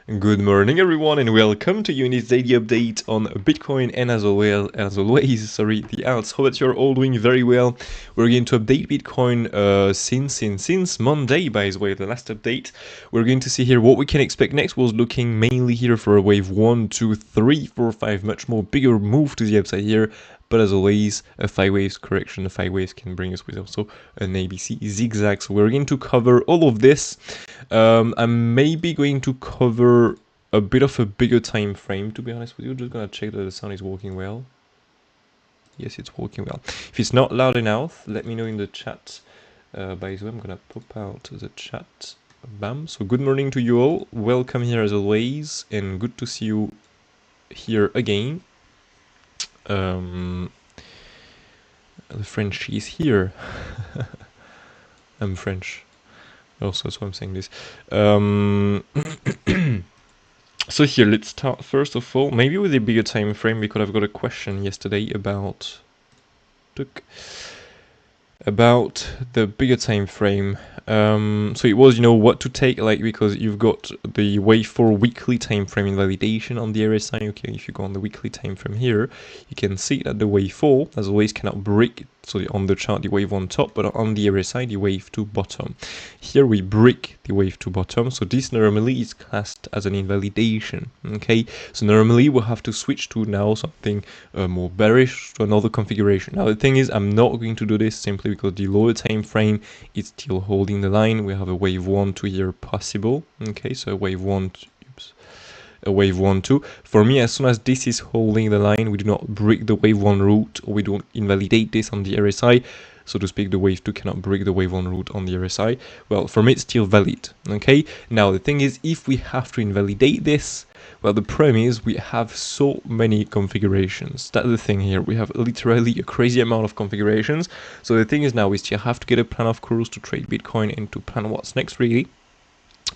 Good morning everyone and welcome to Uni's daily update on Bitcoin and as always, the alts. Hope that you're all doing very well. We're going to update Bitcoin since Monday, by the way, the last update. We're going to see here what we can expect next. Was looking mainly here for a wave 1, 2, 3, 4, 5, much more bigger move to the upside here. But as always, a 5 waves correction, a 5 waves can bring us with also an ABC zigzag. So we're going to cover all of this. I'm maybe going to cover a bit of a bigger time frame, to be honest with you. Just gonna check that the sound is working well. Yes, it's working well. If it's not loud enough, let me know in the chat. By the way, I'm gonna pop out the chat. Bam. So good morning to you all. Welcome here as always, and good to see you here again. The French is here. I'm French. Also, that's why I'm saying this. So here, let's start first of all, maybe with a bigger time frame, because I've got a question yesterday about the bigger time frame. So it was, what to take, like, because you've got the wave 4 weekly time frame invalidation on the RSI. Okay, if you go on the weekly time frame here, you can see that the wave 4, as always, cannot break. So on the chart, the wave 1 top, but on the RSI, the wave 2 bottom. Here we break the wave 2 bottom, so this normally is classed as an invalidation. Okay, so normally we'll have to switch to now something more bearish, to another configuration. Now the thing is, I'm not going to do this simply because the lower time frame is still holding the line. We have a wave 1, 2 here possible. Okay, so a wave 1, a wave 1, 2. For me, as soon as this is holding the line, we do not break the wave 1 route, or we don't invalidate this on the RSI, so to speak. The wave 2 cannot break the wave 1 route on the RSI. Well, for me, it's still valid. Okay, now the thing is, if we have to invalidate this, well, the problem is we have so many configurations. That's the thing here. We have literally a crazy amount of configurations. So the thing is, now we still have to get a plan, of course, to trade Bitcoin and to plan what's next, really.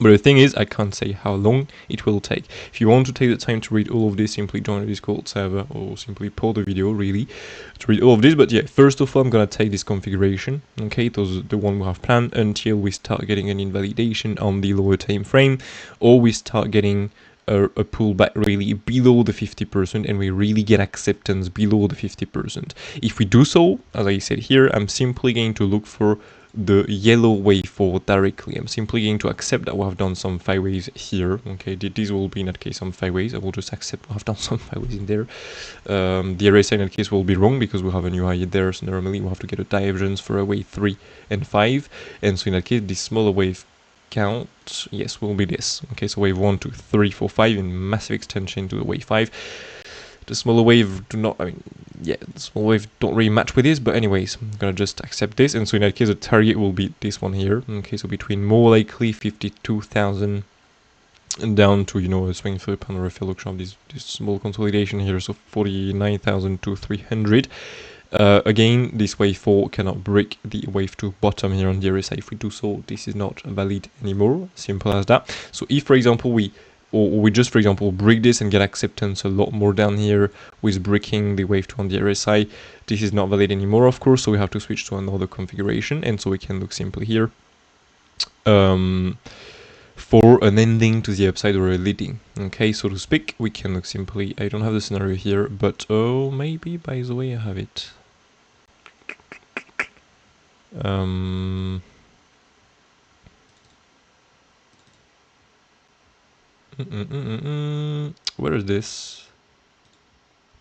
But the thing is, I can't say how long it will take. If you want to take the time to read all of this, simply join the Discord server or simply pause the video, really, to read all of this. But yeah, first of all, I'm going to take this configuration, okay, those the one we have planned, until we start getting an invalidation on the lower time frame, or we start getting a pullback really below the 50%, and we really get acceptance below the 50%. If we do so, as I said here, I'm simply going to look for the yellow wave 4 directly. I'm simply going to accept that we have done some 5 waves here. Okay, these will be in that case some 5 waves. I will just accept we have done some 5 waves in there. The RSI in that case will be wrong because we have a new high there, so normally we have to get a divergence for a wave 3 and 5, and so in that case this smaller wave count, yes, will be this. Okay, so wave 1, 2, 3, 4, 5 in massive extension to the wave 5. The smaller wave do not, the small wave don't really match with this, but anyways, I'm gonna just accept this, and so in that case the target will be this one here. Okay, so between more likely 52,000 and down to, a swing for the refill auction of this small consolidation here, so 49,000 to 300. Again, this wave 4 cannot break the wave 2 bottom here on the RSI. If we do so, this is not valid anymore. Simple as that. So if, for example, we just, for example, break this and get acceptance a lot more down here with breaking the wave 2 on the RSI, this is not valid anymore, of course, so we have to switch to another configuration, and so we can look simply here for an ending to the upside or a leading. Okay, so to speak, we can look simply, I don't have the scenario here, but oh, maybe, by the way, I have it. Where is this?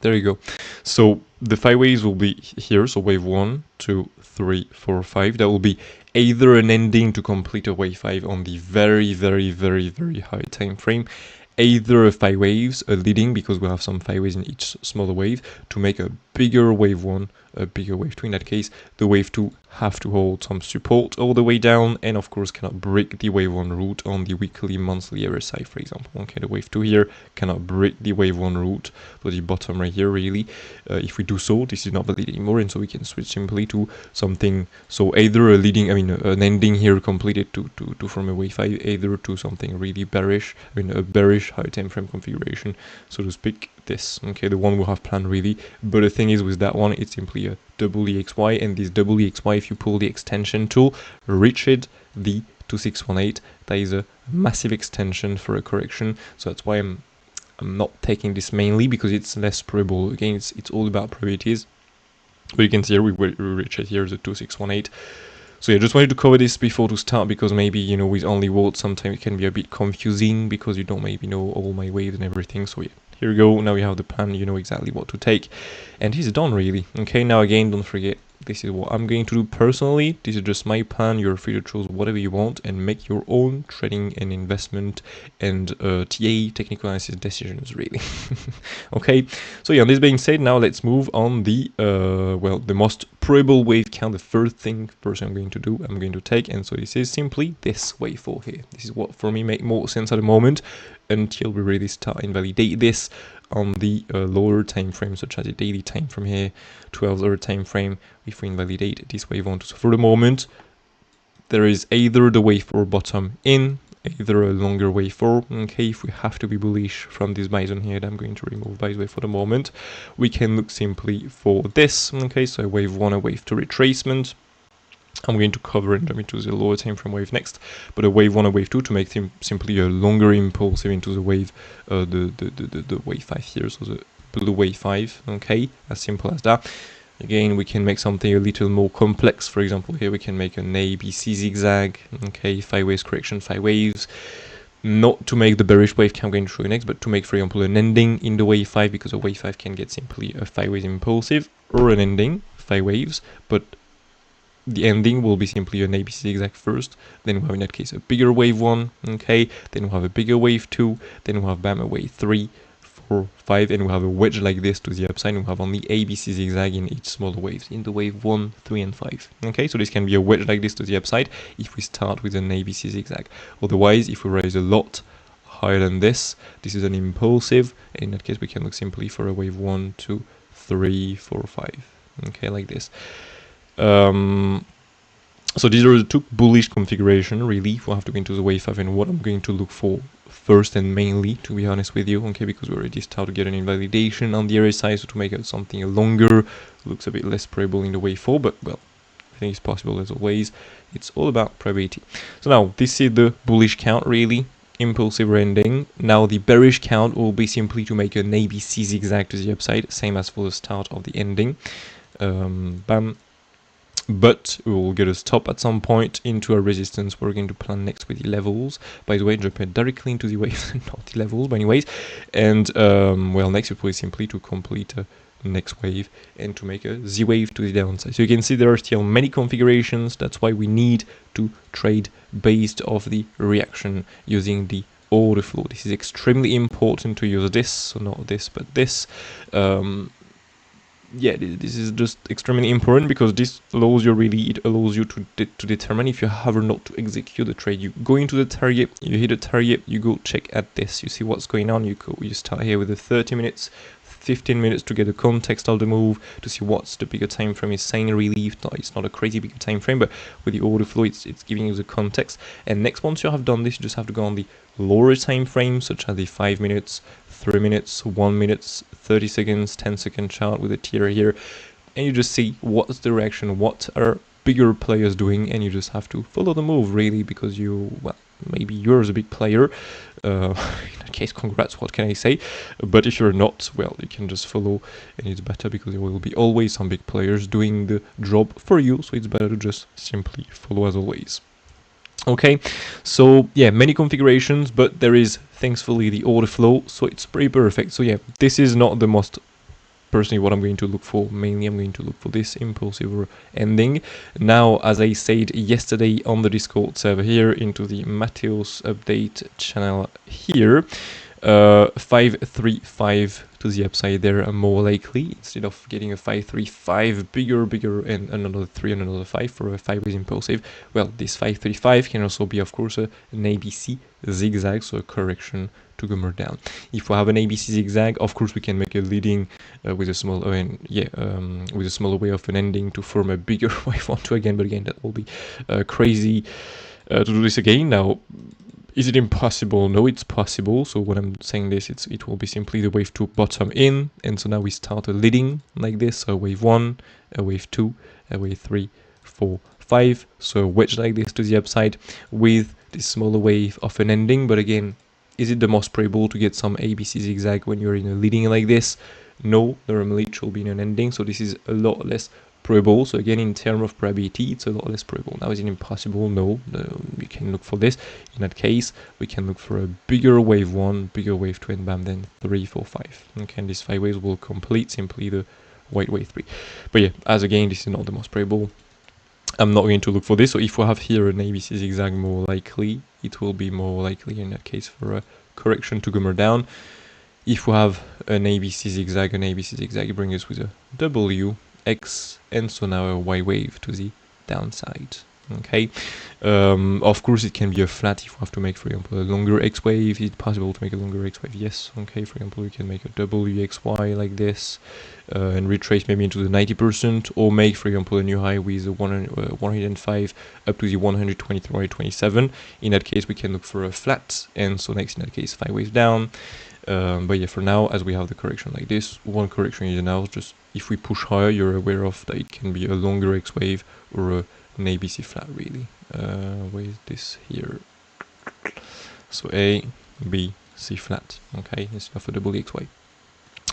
There you go. So the 5 waves will be here. So wave 1, 2, 3, 4, 5. That will be either an ending to complete a wave 5 on the very, very, very, very high time frame, either a 5 waves, a leading, because we have some 5 waves in each smaller wave, to make a bigger wave 1, a bigger wave 2. In that case, the wave 2 have to hold some support all the way down, and of course cannot break the wave 1 route on the weekly, monthly RSI, for example. Okay, the wave 2 here cannot break the wave 1 route, but the bottom right here, really. If we do so, this is not valid anymore, and so we can switch simply to something, so either a leading, an ending here completed to from a wave 5, either to something really bearish, a bearish high time frame configuration, so to speak, this. Okay, the one we have planned, really. But the thing is, with that one, it's simply a double EXY, and this double EXY, if you pull the extension tool, reached the 2618. That is a massive extension for a correction, so that's why I'm not taking this mainly, because it's less probable. Again, it's all about probabilities. But you can see here we reach it here, the 2618. So yeah, just wanted to cover this before to start, because maybe, you know, with only words sometimes it can be a bit confusing because you don't maybe know all my waves and everything. So yeah, here we go. Now we have the plan, you know exactly what to take, and this is done really. Okay, now again, don't forget, this is what I'm going to do personally. This is just my plan. You're free to choose whatever you want and make your own trading and investment and TA, technical analysis decisions, really. Okay, so yeah, this being said, now let's move on the well, the most probable wave count. The first thing I'm going to do, I'm going to take, and so this is simply this wave 4 here. This is what for me make more sense at the moment, until we really start and validate this on the lower time frame, such as the daily time frame here, 12-hour time frame, if we invalidate this wave 1. So for the moment, there is either the wave 4 bottom in, either a longer wave 4. Okay, if we have to be bullish from this bison here that I'm going to remove, by the way, for the moment, we can look simply for this. Okay, so a wave 1, a wave 2 retracement. I'm going to cover and jump into the lower time frame wave next, but a wave 1 and wave 2 to make simply a longer impulse into the wave, the wave 5 here, so the blue wave 5. Okay, as simple as that. Again, we can make something a little more complex. For example, here we can make an ABC zigzag. Okay, 5 waves correction, 5 waves. Not to make the bearish wave I'm going to show you next, but to make, for example, an ending in the wave 5, because a wave 5 can get simply a 5 waves impulsive, or an ending, 5 waves, but the ending will be simply an ABC zigzag first, then we'll have in that case a bigger wave 1, okay, then we'll have a bigger wave 2, then we'll have bam, a wave 3, 4, 5, and we'll have a wedge like this to the upside, and we'll have only ABC zigzag in each smaller waves, in the wave 1, 3, and 5. Okay, so this can be a wedge like this to the upside if we start with an ABC zigzag. Otherwise, if we raise a lot higher than this, this is an impulsive, and in that case we can look simply for a wave 1, 2, 3, 4, 5. Okay, like this. So these are the two bullish configuration, really. We'll have to go into the wave 5 and what I'm going to look for first and mainly, to be honest with you, okay, because we already start to get an invalidation on the RSI, so to make it something longer, looks a bit less probable in the wave 4, but well, I think it's possible as always. It's all about probability. So now, this is the bullish count, really, impulsive ending. Now the bearish count will be simply to make an ABC zigzag to the upside, same as for the start of the ending. Bam. But we will get a stop at some point into a resistance. We're going to plan next with the levels. By the way, jump directly into the waves, not the levels, but anyways. And well, next it will be simply to complete a next wave and to make a Z wave to the downside. So you can see there are still many configurations. That's why we need to trade based off the reaction using the order flow. This is extremely important to use this, so not this, but this. Yeah, this is just extremely important because this allows you it allows you to determine if you have or not to execute the trade. You go into the target, you hit a target, you go check at this, you see what's going on, you start here with the 30 minutes, 15 minutes to get the context of the move, to see what's the bigger time frame is saying, really. It's not a crazy bigger time frame, but with the order flow it's giving you the context. And next, once you have done this, you just have to go on the lower time frames, such as the 5 minutes, 3 minutes, 1 minute, 30 seconds, 10-second chart with a tier here, and you just see what's the reaction, what are bigger players doing, and you just have to follow the move, really, because well, maybe you're a big player. In that case, congrats, what can I say? But if you're not, well, you can just follow, and it's better because there will be always some big players doing the job for you, so it's better to just simply follow as always. Okay, so yeah, many configurations, but there is thankfully the order flow, so it's pretty perfect. So yeah, this is not the most, personally, what I'm going to look for. Mainly I'm going to look for this impulsive ending. Now, as I said yesterday on the Discord server here, into the Mateos update channel here, 535 to the upside there are more likely, instead of getting a 535 bigger and another 3 and another 5 for a 5 ways impulsive. Well, this 535 can also be, of course, an ABC zigzag, so a correction to go more down. If we have an ABC zigzag, of course we can make a leading with a small with a smaller way of an ending to form a bigger wave 1, 2 again, but again that will be crazy to do this again. Now, is it impossible? No, it's possible. So when I'm saying this, it will be simply the wave 2 bottom in, and so now we start a leading like this, a wave 1, a wave 2, a wave 3, 4, 5. So a wedge like this to the upside with this smaller wave of an ending. But again, is it the most probable to get some ABC zigzag when you're in a leading like this? No, normally it should be in an ending, so this is a lot less probable. So again, in terms of probability, it's a lot less probable. Now, is it impossible? No, you can look for this. In that case, we can look for a bigger wave 1, bigger wave 2, and bam, then 3, 4, 5. Okay, and these 5 waves will complete simply the white wave 3. But yeah, as again, this is not the most probable. I'm not going to look for this. So if we have here an ABC zigzag, more likely, it will be more likely in that case for a correction to go more down. If we have an ABC zigzag, it brings us with a W, X, and so now a Y wave to the downside. Okay, of course it can be a flat if we have to make, for example, a longer X wave. Is it possible to make a longer X wave? Yes. Okay, for example, we can make a WXY like this and retrace maybe into the 90%, or make, for example, a new high with a 105 up to the 123, 27. In that case, we can look for a flat, and so next in that case 5 waves down. But yeah, for now, as we have the correction like this, one correction is enough. Just if we push higher, you're aware of that it can be a longer X wave or an ABC flat, really. With this here, so A, B, C flat. Okay, it's enough for WXY.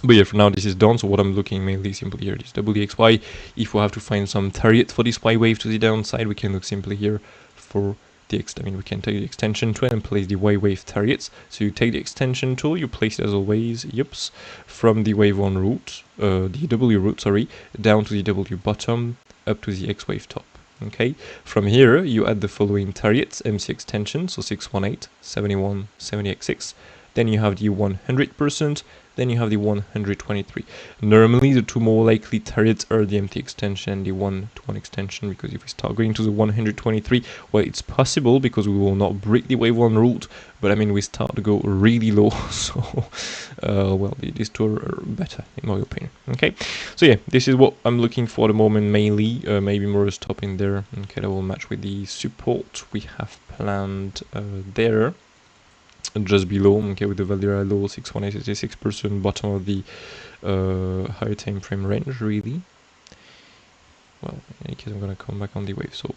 But yeah, for now this is done. So what I'm looking mainly simply here is WXY. If we have to find some target for this Y wave to the downside, we can look simply here for the we can take the extension tool and place the Y wave targets. So you take the extension tool, you place it as always, yips, from the wave 1 root, the W root, sorry, down to the W bottom, up to the X wave top. Okay, from here you add the following targets: MC extension, so 618, 71, 70x6. Then you have the 100%, then you have the 123. Normally the two more likely targets are the MT extension and the 1-to-1 extension, because if we start going to the 123, well, it's possible because we will not break the wave 1 root, but I mean we start to go really low, so well, these two are better in my opinion. Okay, so yeah, this is what I'm looking for at the moment mainly. Maybe more a stop in there. Okay, that will match with the support we have planned there. Just below, okay, with the value low 618, 86%, bottom of the higher time frame range, really. Well, in any case, I'm gonna come back on the wave. So,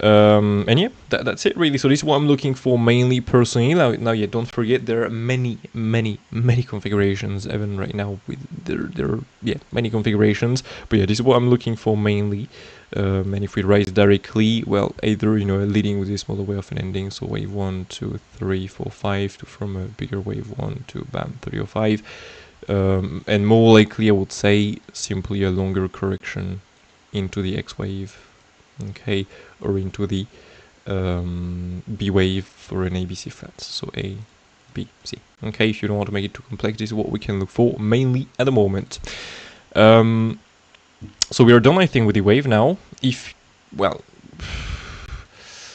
and yeah, that's it really. So this is what I'm looking for mainly personally. Now, yeah, don't forget there are many configurations even right now. With there are many configurations. But yeah, this is what I'm looking for mainly. And if we rise directly, well, either leading with a smaller wave of an ending, so wave 1, 2, 3, 4, 5, to from a bigger wave 1 to bam 3 or 5, and more likely I would say simply a longer correction into the X wave, okay, or into the B wave for an ABC flat, so A, B, C. Okay, if you don't want to make it too complex, this is what we can look for mainly at the moment. So we are done, I think, with the wave now. If, well,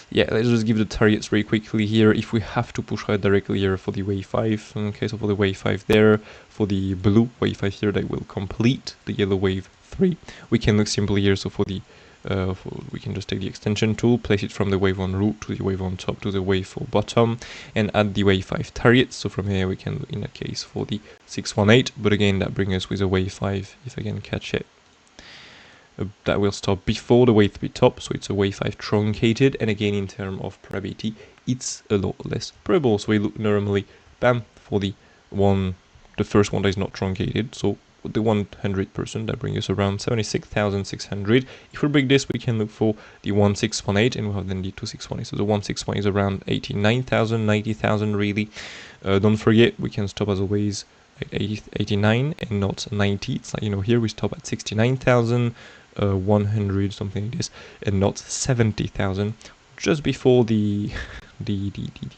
yeah, let's just give the targets very quickly here. If we have to push out directly here for the wave 5, okay, so for the wave 5 there, for the blue wave 5 here, that will complete the yellow wave 3. We can look simply here, so for the, we can just take the extension tool, place it from the wave 1 root to the wave 1 top to the wave 4 bottom, and add the wave 5 targets. So from here we can, in that case, for the 618, but again, that brings us with a wave 5, if I can catch it. That will stop before the wave 3 top, so it's a wave 5 truncated, and again in terms of probability it's a lot less probable. So we look normally bam for the first one that is not truncated, so the 100%, that brings us around 76,600. If we break this, we can look for the 1618, and we have then the 2618. So the 161 is around 89,000, 90,000 really. Don't forget, we can stop as always at 89 and not 90. It's like, here we stop at 69,000. 100, something like this, and not 70,000, just before the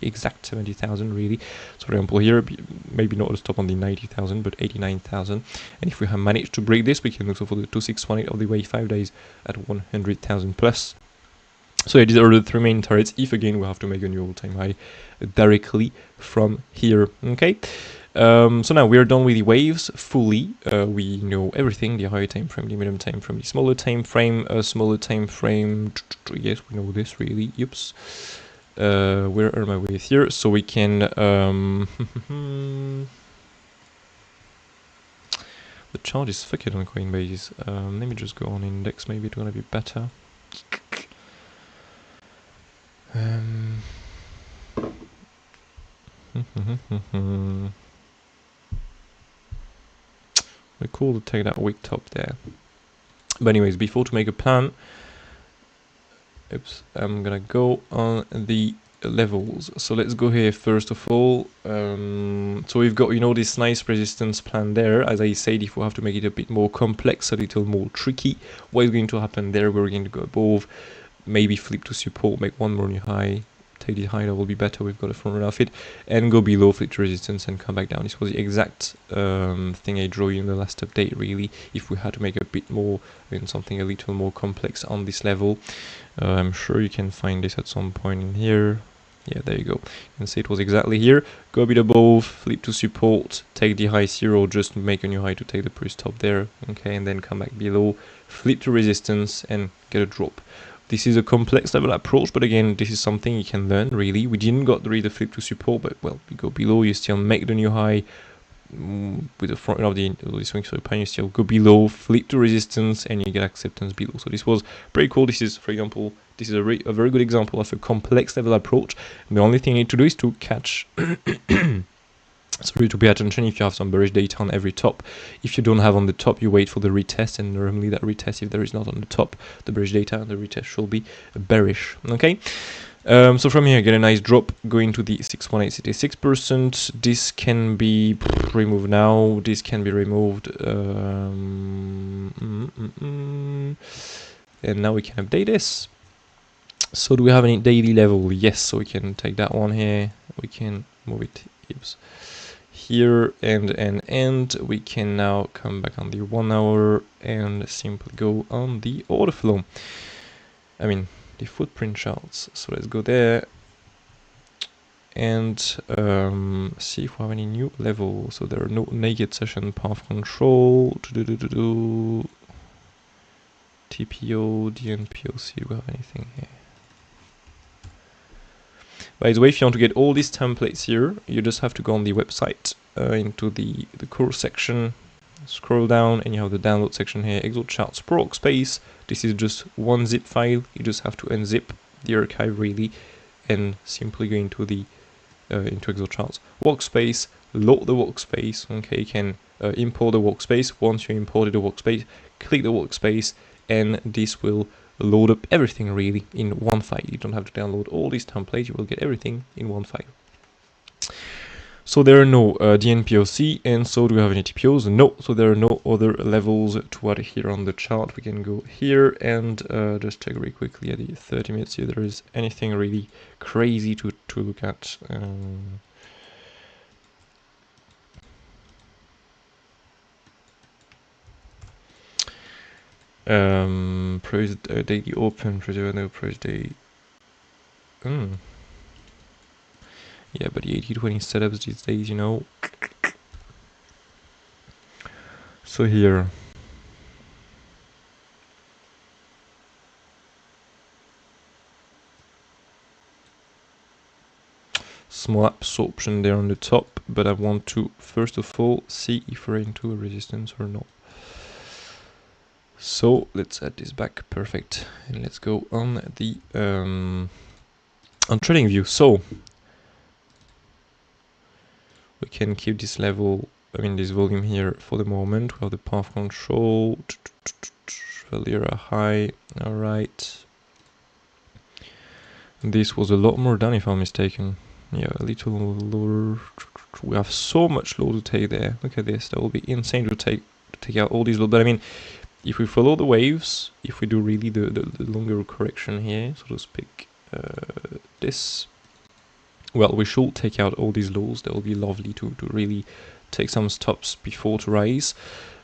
exact 70,000 really. So for example here, maybe not a stop on the 90,000 but 89,000, and if we have managed to break this, we can look for the 2618 of the wave 5 days at 100,000 plus. So yeah, these are the three main targets, if again we have to make a new all-time high directly from here. Okay, so now we are done with the waves fully. We know everything: the higher time frame, the medium time frame, the smaller time frame. Yes, we know this really. Oops. Where are my waves here? So we can. The chart is fucking on Coinbase. Let me just go on index. Maybe it's gonna be better. We're cool to take that wick top there. But anyways, before to make a plan, oops, I'm gonna go on the levels. So let's go here first of all. So we've got, you know, this nice resistance plan there. As I said, if we have to make it a bit more complex, a little more tricky, what is going to happen there? We're going to go above, maybe flip to support, make one more new high, take the high, that will be better. We've got a front run of it, and go below, flip to resistance, and come back down. This was the exact thing I drew in the last update, really. If we had to make a bit more, something a little more complex on this level, I'm sure you can find this at some point in here. Yeah, there you go. You can see it was exactly here. Go a bit above, flip to support, take the high here, or just make a new high to take the pre-stop there. Okay, and then come back below, flip to resistance, and get a drop. This is a complex level approach, but again, this is something you can learn, really. We didn't got the flip to support, but well, we go below, you still make the new high with the front of the swing through pan, you still go below, flip to resistance, and you get acceptance below. So this was pretty cool. This is, for example, this is a very good example of a complex level approach. And the only thing you need to do is to catch sorry, to pay attention if you have some bearish data on every top. If you don't have on the top, you wait for the retest, and normally that retest, if there is not on the top, the bearish data, the retest should be bearish. Okay, so from here, get a nice drop, going to the 618.66%. This can be removed now. This can be removed, and now we can update this. So do we have any daily level? Yes, so we can take that one here. We can move it. Oops. Here and we can now come back on the 1 hour and simply go on the order flow. I mean the footprint charts. So let's go there and see if we have any new levels. So there are no naked session path control. TPO, DNPOC. Do we have anything here? By the way, if you want to get all these templates here, you just have to go on the website, into the course section, scroll down, and you have the download section here, Excel charts pro workspace. This is just one zip file. You just have to unzip the archive, really, and simply go into the into Excel charts workspace, load the workspace. Okay, you can import the workspace. Once you imported the workspace, click the workspace, and this will load up everything really in one file. You don't have to download all these templates, you will get everything in one file. So there are no DNPOC, and so do we have any TPOs? No, so there are no other levels to add here on the chart. We can go here and just check very quickly at the 30 minutes if there is anything really crazy to look at. Previous daily open, no previous day. Yeah, but the 80-20 setups these days, you know. So here, small absorption there on the top, but I want to first of all see if we're into a resistance or not. So let's add this back, perfect, and let's go on the on trading view. So we can keep this level, I mean this volume here for the moment. We have the path control, Valera high, alright. This was a lot more done if I'm mistaken. Yeah, a little lower. We have so much low to take there. Look at this, that will be insane to take out all these low, but I mean, if we follow the waves, if we do really the longer correction here, so to speak, this, well, we should take out all these lows. That will be lovely to really take some stops before to rise.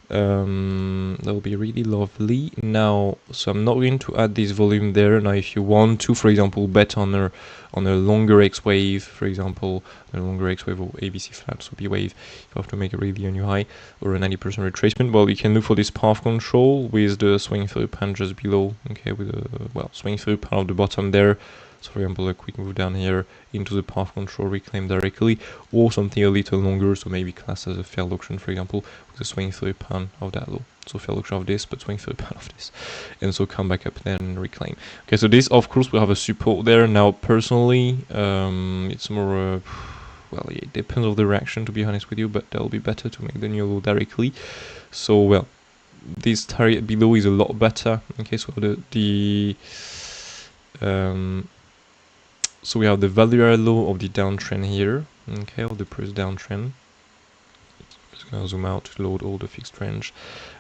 That will be really lovely. Now, so I'm not going to add this volume there. Now, if you want to, for example, bet on a longer X wave, for example, a longer X wave or ABC flat, so B wave, if you have to make a really a new high or a 90% retracement, well, you can look for this path control with the swing through pan just below. Okay, with the, well, swing through pan at the bottom there. So for example, a quick move down here into the path control, reclaim directly, or something a little longer, so maybe class as a failed auction, for example, with a swing through pan of that low. So fair look of this, but swing through part of this, and so come back up then and reclaim. Okay, so this of course will have a support there. Now personally, it's more well, yeah, it depends on the reaction, to be honest with you, but that'll be better to make the new low directly. So well, this target below is a lot better. Okay, so so we have the value low of the downtrend here. Okay, of the previous downtrend. Just gonna zoom out to load all the fixed range.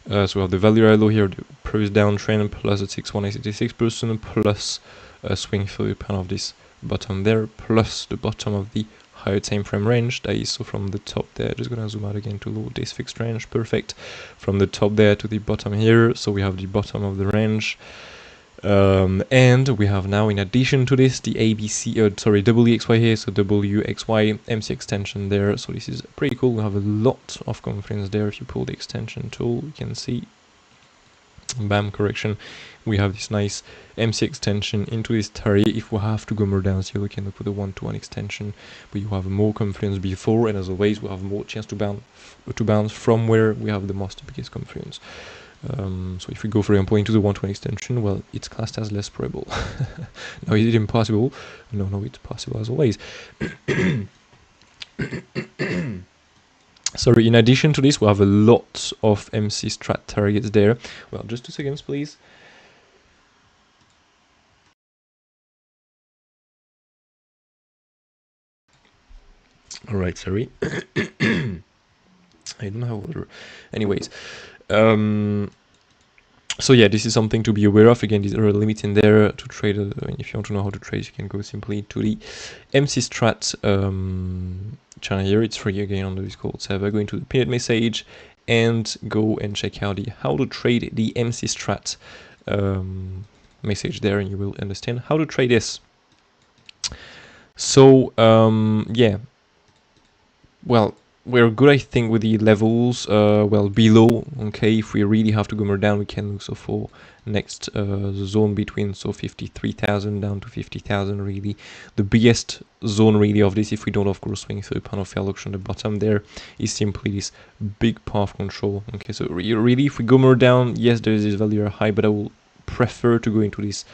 So we have the value low here, the previous downtrend plus the 6,186% plus a swing through pan of this bottom there, plus the bottom of the higher time frame range. That is so from the top there. Just gonna zoom out again to load this fixed range. Perfect. From the top there to the bottom here. So we have the bottom of the range. And we have now, in addition to this, the WXY here, so WXY MC extension there. So this is pretty cool. We have a lot of confluence there. If you pull the extension tool, you can see, bam, correction. We have this nice MC extension into this target. If we have to go more down here, we can put a 1-to-1 extension, but you have more confluence before, and as always, we have more chance to bounce from where we have the most biggest confluence. So if we go, for example, into the 1-to-1 extension, well, it's classed as less probable. Now, is it impossible? No, it's possible as always. Sorry, in addition to this, we have a lot of MC strat targets there. Well, just 2 seconds, please. Alright, sorry. I don't have water. Anyways. So yeah, this is something to be aware of. Again, these are a limit in there to trade. If you want to know how to trade, you can go simply to the MC Strat channel here. It's free again on the Discord server. Go into the pinned message and go and check out the how to trade the MC Strat message there, and you will understand how to trade this. So yeah, well, we're good, I think, with the levels. Well, below, okay, if we really have to go more down, we can look so for next zone between 53,000 down to 50,000. Really, the biggest zone really of this, if we don't of course swing through pan of fair look on the bottom there, is simply this big path control. Okay, so really, if we go more down, yes, there is this value high, but I will prefer to go into this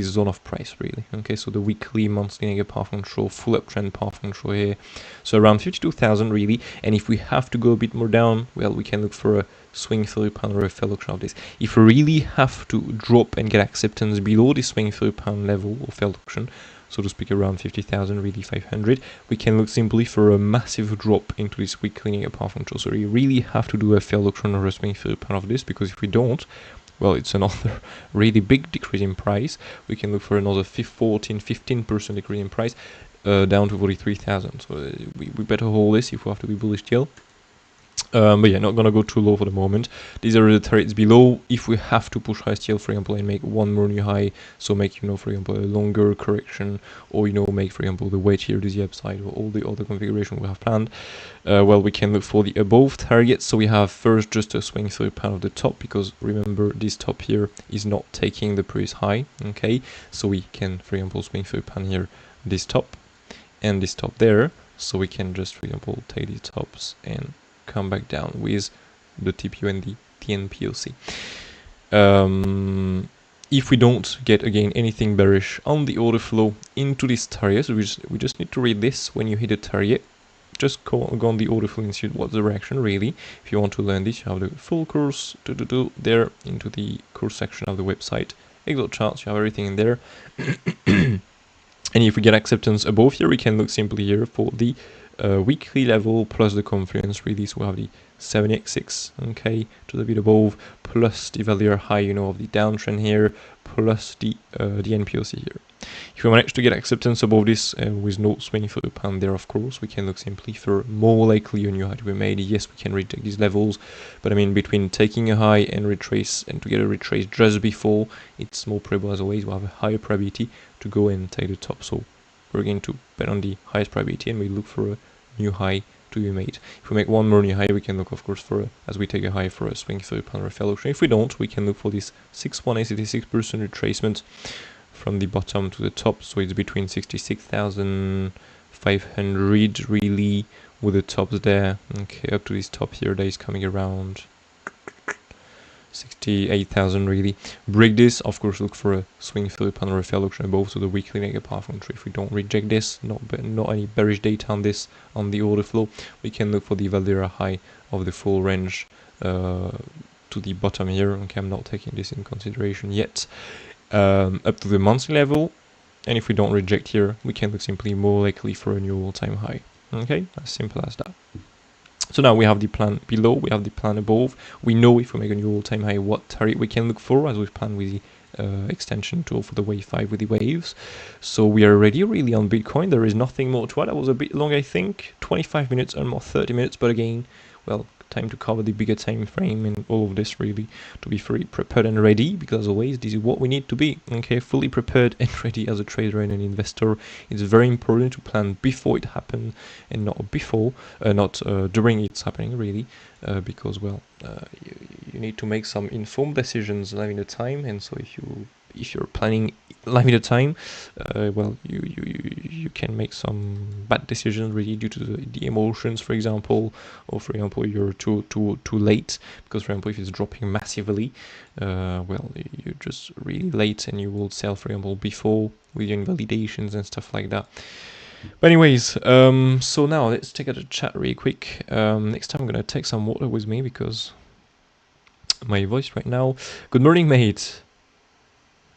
zone of price, really. Okay, so the weekly, monthly negative path control, full uptrend path control here, so around 52,000 really. And if we have to go a bit more down, well, we can look for a swing through pan or a fair look of this. If we really have to drop and get acceptance below the swing through pan level or fair look, so to speak, around 50,000, really 500, we can look simply for a massive drop into this weekly negative path control. So we really have to do a fair look or a swing through pan of this, because if we don't, well, it's another really big decrease in price. We can look for another 15% decrease in price, down to 43,000. So we better hold this if we have to be bullish still. But yeah, not gonna go too low for the moment. These are the targets below. If we have to push high still, for example, and make one more new high, so make, you know, for example, a longer correction, or, you know, make, for example, the weight here to the upside, or all the other configuration we have planned, well, we can look for the above targets. So we have first just a swing through pan of the top, because remember, this top here is not taking the previous high. Okay, so we can, for example, swing through pan here, this top and this top there, so we can just, for example, take these tops and come back down with the TPU and the TNPOC. If we don't get again anything bearish on the order flow into this target, so we just need to read this. When you hit a target, just go on the order flow and see what's the reaction really. If you want to learn this, you have the full course there into the course section of the website. Excel charts, you have everything in there. And if we get acceptance above here, we can look simply here for the weekly level plus the confluence really. So we have the 7x6, okay, to the bit above, plus the value high, you know, of the downtrend here, plus the NPOC here. If we manage to get acceptance above this with no swing for the pan there, of course, we can look simply for more likely a new high to be made. Yes, we can retake these levels, but I mean, between taking a high and retrace, and to get a retrace just before, it's more probable as always. We'll have a higher probability to go and take the top. So we're going to bet on the highest probability, and we look for a new high to be made. If we make one more new high, we can look, of course, for as we take a high for a swing through pan or fair look. If we don't, we can look for this 6,186% retracement from the bottom to the top. So it's between 66,500 really, with the tops there. Okay, up to this top here that is coming around 68,000 really. Break this, of course, look for a swing flip and a refill auction above, so the weekly negative path on tree. If we don't reject this, not any bearish data on this on the order flow, we can look for the Valdera high of the full range to the bottom here. Okay, I'm not taking this in consideration yet. Up to the monthly level, and if we don't reject here, we can look simply more likely for a new all-time high. Okay, as simple as that. So now we have the plan below, we have the plan above. We know if we make a new all-time high, what target we can look for, as we've planned with the extension tool for the wave 5 with the waves. So we are ready really on Bitcoin. There is nothing more to add. That was a bit long, I think, 25 minutes and more 30 minutes, but again, well, time to cover the bigger time frame and all of this really to be fully prepared and ready, because as always this is what we need to be. Okay, fully prepared and ready as a trader and an investor. It's very important to plan before it happens and not before, not during it's happening really, because well, you need to make some informed decisions live in the time. And so if you're planning live in the time, well, you can make some bad decisions really due to the emotions, for example, or for example you're too late, because for example if it's dropping massively, well, you're just really late and you will sell, for example, before with your invalidations and stuff like that. But anyways, so now let's take out a chat really quick. Next time I'm gonna take some water with me because my voice right now. Good morning, mate.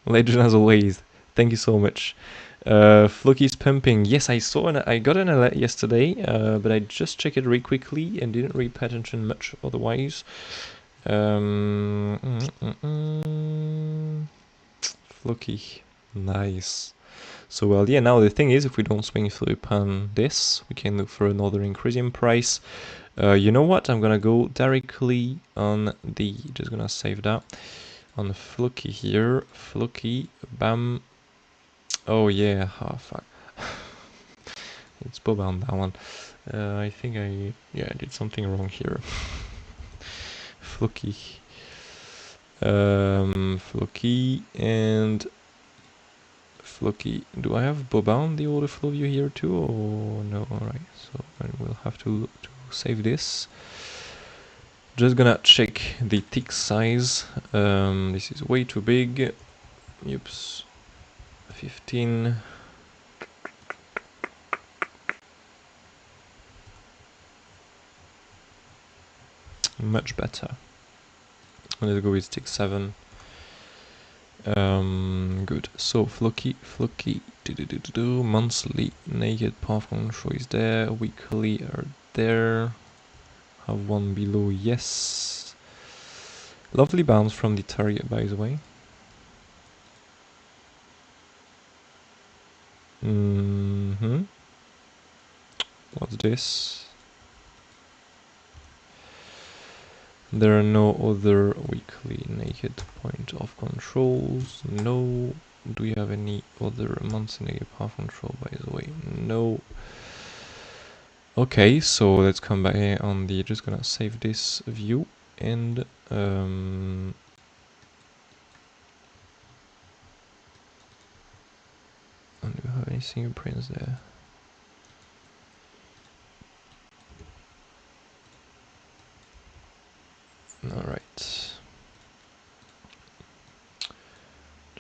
Legend as always. Thank you so much. FLOKI's pumping. Yes, I saw I got an alert yesterday, but I just checked it really quickly and didn't really pay attention much otherwise. FLOKI. Nice. So well, yeah, now the thing is, if we don't swing flip on this, we can look for another increase in price. You know what? I'm gonna go directly on the, just gonna save that, on FLOKI here. FLOKI, bam. Oh yeah, oh fuck. It's Boba on that one. I think I did something wrong here. FLOKI. FLOKI and FLOKI. Do I have Boba on the order flow view here too, or no? Alright, so I will have to save this. Just gonna check the tick size. This is way too big. Oops. 15. Much better. Let's go with tick 7. Good. So FLOKI, monthly naked path control is there. Weekly are there. Have one below, yes. Lovely bounce from the target, by the way. What's this? There are no other weekly naked point of controls. No. Do we have any other monthly naked path control, by the way? No. Okay, so let's come back here on the, just gonna save this view and do we have any fingerprints there? Alright.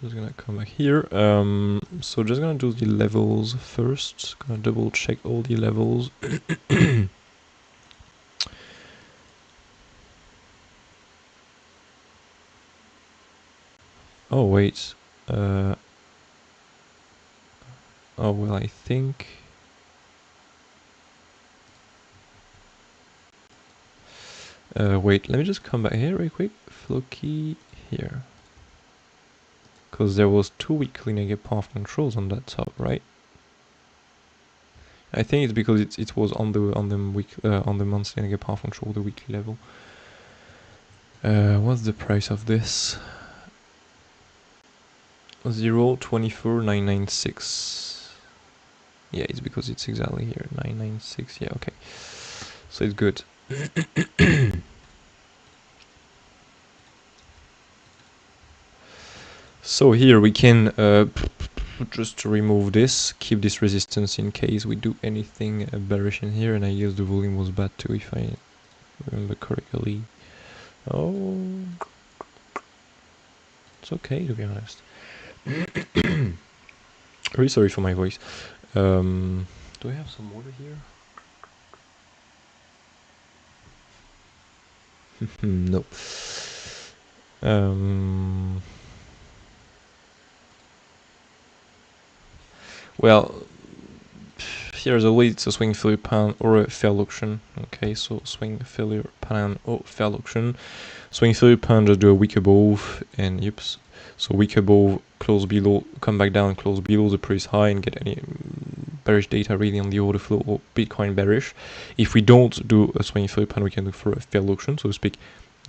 Just gonna come back here. So just gonna do the levels first. Gonna double check all the levels. Oh wait. Oh well, I think. Wait, let me just come back here real quick. FLOKI here. Because there was 2 weekly negative path controls on that top, right? I think it's because it was on the monthly negative path control, the weekly level. What's the price of this? 0.24996. Yeah, it's because it's exactly here, 996. Yeah, okay. So it's good. So here we can just remove this, keep this resistance in case we do anything bearish in here, and I guess the volume was bad too if I remember correctly. Oh, It's okay, to be honest. Really sorry for my voice. Do I have some water here? No. Well, here's a way. It's a swing failure pan or a failed auction. Okay, so swing failure pan or failed auction. Swing failure pan, just do a wick above and yips. So wick above, close below, come back down, close below the price high, and get any bearish data really on the order flow or Bitcoin bearish. If we don't do a swing failure pan, we can look for a failed auction, so to speak.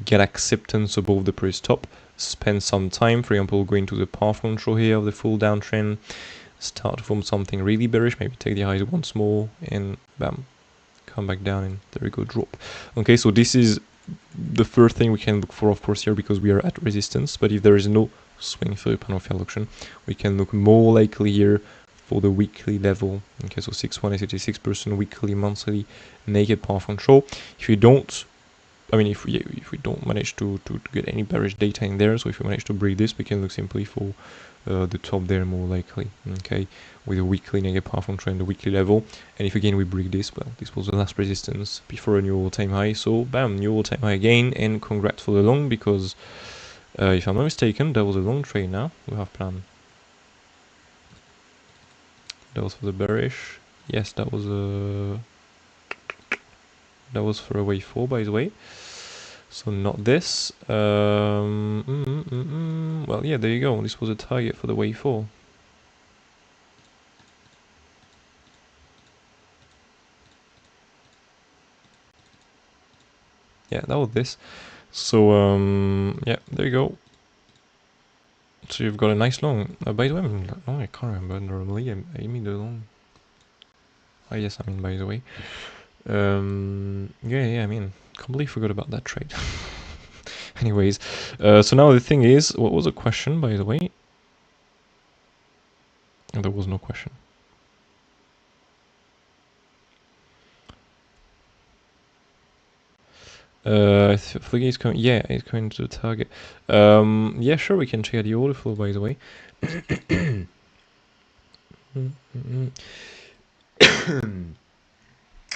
Get acceptance above the price top. Spend some time, for example, going to the path control here of the full downtrend. Start to form something really bearish, maybe take the highs once more and bam, come back down and there we go, drop. Okay, so this is the first thing we can look for, of course, here, because we are at resistance. But if there is no swing failure pan or failed auction, we can look more likely here for the weekly level. Okay, so 6.86% weekly, monthly naked path control. If you don't, I mean, if we don't manage to get any bearish data in there, so if we manage to break this, we can look simply for the top there more likely, okay, with a weekly negative path on trend, the weekly level. And if again we break this, well, this was the last resistance before a new all-time high, so bam, new all-time high again, and congrats for the long, because if I'm not mistaken, that was a long trade now. We have planned. That was for the bearish. Yes, that was for a wave 4, by the way. So not this. Well, yeah, there you go. This was a target for the wave 4. Yeah, that was this. So yeah, there you go. So you've got a nice long. By the way, I can't remember. Normally, I mean the long. Oh yes, I mean by the way. Yeah. I mean, completely forgot about that trade. Anyways, so now the thing is, what was the question, by the way? There was no question. FLOKI is coming. Yeah, it's coming to the target. Yeah, sure, we can check out the order flow, by the way.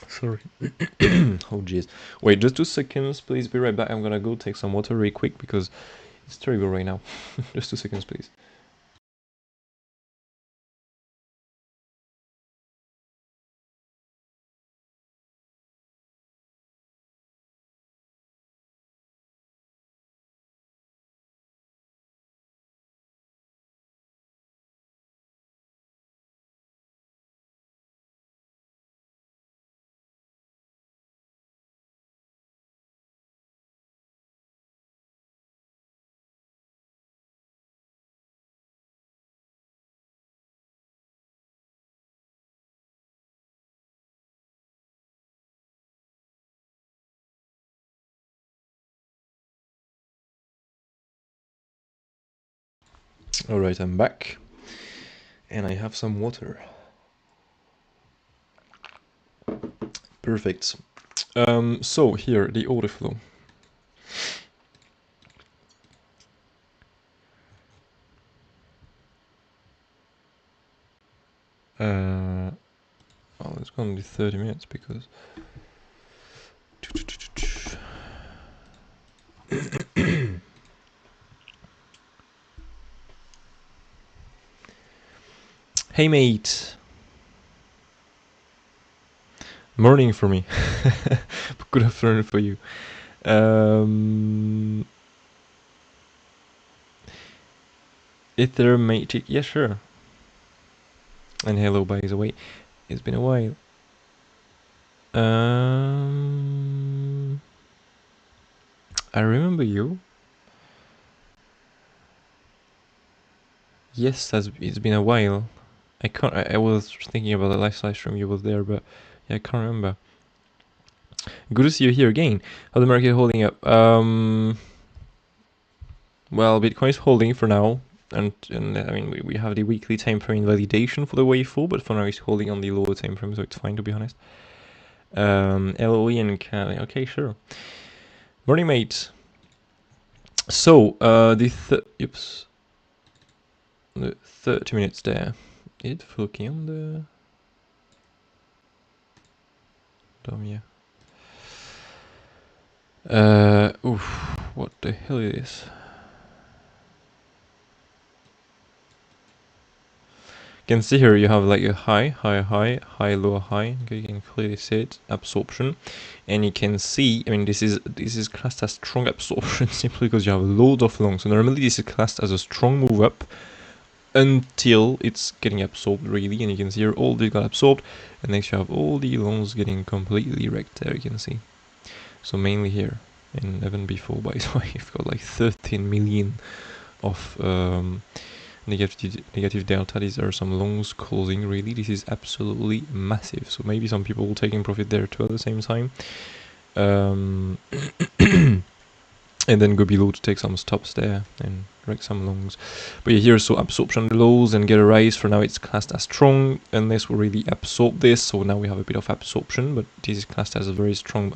Sorry. Oh jeez. Wait, just 2 seconds, please. Be right back. I'm gonna go take some water really quick because it's terrible right now. Just 2 seconds, please. Alright, I'm back. And I have some water. Perfect. So here, the order flow. Well, it's gonna be 30 minutes because... Hey mate! Morning for me. Good afternoon for you. Ether MATIC, yeah, sure. And hello, by the way. It's been a while. I remember you. Yes, it's been a while. I was thinking about the live stream you was there, but yeah, I can't remember. Good to see you here again. How's the market holding up? Well, Bitcoin is holding for now, and I mean we have the weekly time frame invalidation for the wave 4, but for now it's holding on the lower time frame, so it's fine, to be honest. LOE and Cali. Okay, sure. Morning, mate. So oops. the 30 minutes there. Is it FLOKI on the DOM? Yeah. Oof, what the hell is this? You can see here you have like a high, low, high. Okay, you can clearly see it, absorption, and you can see. I mean, this is classed as strong absorption simply because you have loads of longs. So normally this is classed as a strong move up until it's getting absorbed really, and you can see here all these got absorbed, and next you have all the longs getting completely wrecked there. You can see. So mainly here, and even before, by the way, you've got like 13 million of negative delta. These are some longs closing really. This is absolutely massive, so maybe some people taking profit there too at the same time, and then go below to take some stops there and wreck some longs. But yeah, here so absorption lows and get a rise. For now it's classed as strong unless we really absorb this. So now we have a bit of absorption, but this is classed as a very strong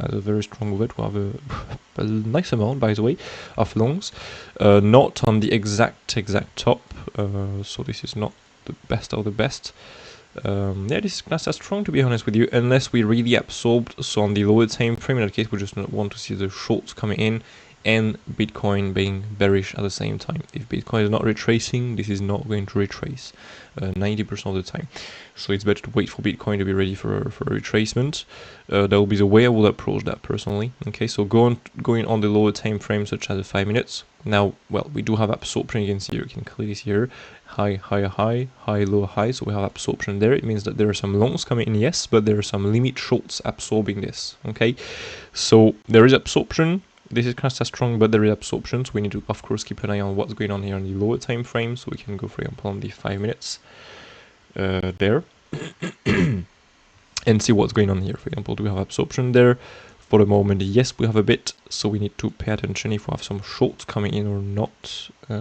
move. We have a nice amount, by the way, of longs, not on the exact top, so this is not the best of the best. Yeah, this is classed as strong, to be honest with you, unless we really absorbed. So on the lower time frame, in that case we just want to see the shorts coming in and Bitcoin being bearish at the same time. If Bitcoin is not retracing, this is not going to retrace 90% of the time. So it's better to wait for Bitcoin to be ready for a retracement. That will be the way I would approach that personally. Okay, so going on the lower time frame, such as the 5 minutes. Now, well, we do have absorption. You can see here, you can clearly see here, high, low, high. So we have absorption there. It means that there are some longs coming in, yes, but there are some limit shorts absorbing this. Okay, so there is absorption. This is classed as strong, but there is absorption, so we need to, of course, keep an eye on what's going on here on the lower time frame. So we can go, for example, on the 5 minutes there and see what's going on here. For example, do we have absorption there? For the moment, yes, we have a bit, so we need to pay attention if we have some shorts coming in or not. Is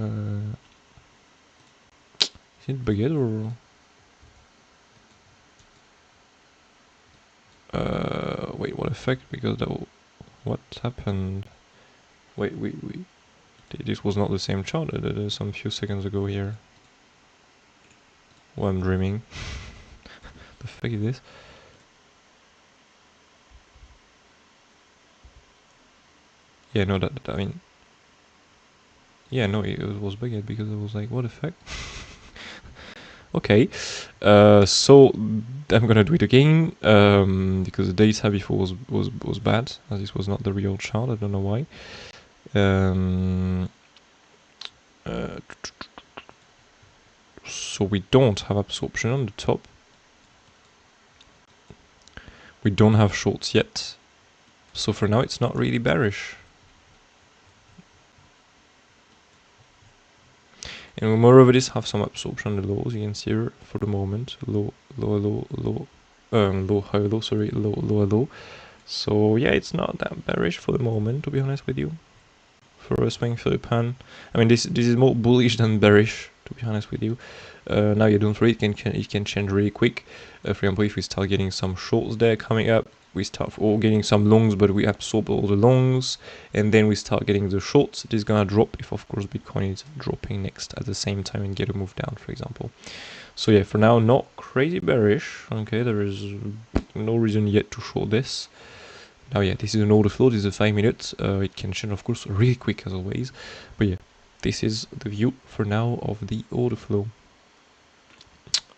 it baguette or? Wait, what effect? Because that will, what happened? Wait, this was not the same chart some few seconds ago here. Oh, I'm dreaming. The fuck is this? Yeah, no, I mean, yeah, no, it was baguette because it was like, what the fuck? Okay, so I'm gonna do it again because the data before was bad, as this was not the real chart. I don't know why. So we don't have absorption on the top. We don't have shorts yet. So for now it's not really bearish. And we moreover this have some absorption on the lows. You can see here for the moment. Low, high, low, sorry, low. So yeah, it's not that bearish for the moment, to be honest with you. For a swing Philippine, I mean this is more bullish than bearish, to be honest with you. Now you don't worry, it can change really quick. For example, if we start getting some shorts there coming up, we start getting some longs, but we absorb all the longs, and then we start getting the shorts. It is gonna drop if, of course, Bitcoin is dropping next at the same time and get a move down, for example. So yeah, for now, not crazy bearish. Okay, there is no reason yet to short this. Now yeah, this is an order flow, this is a 5 minutes, it can change of course really quick as always, but yeah, this is the view for now of the order flow.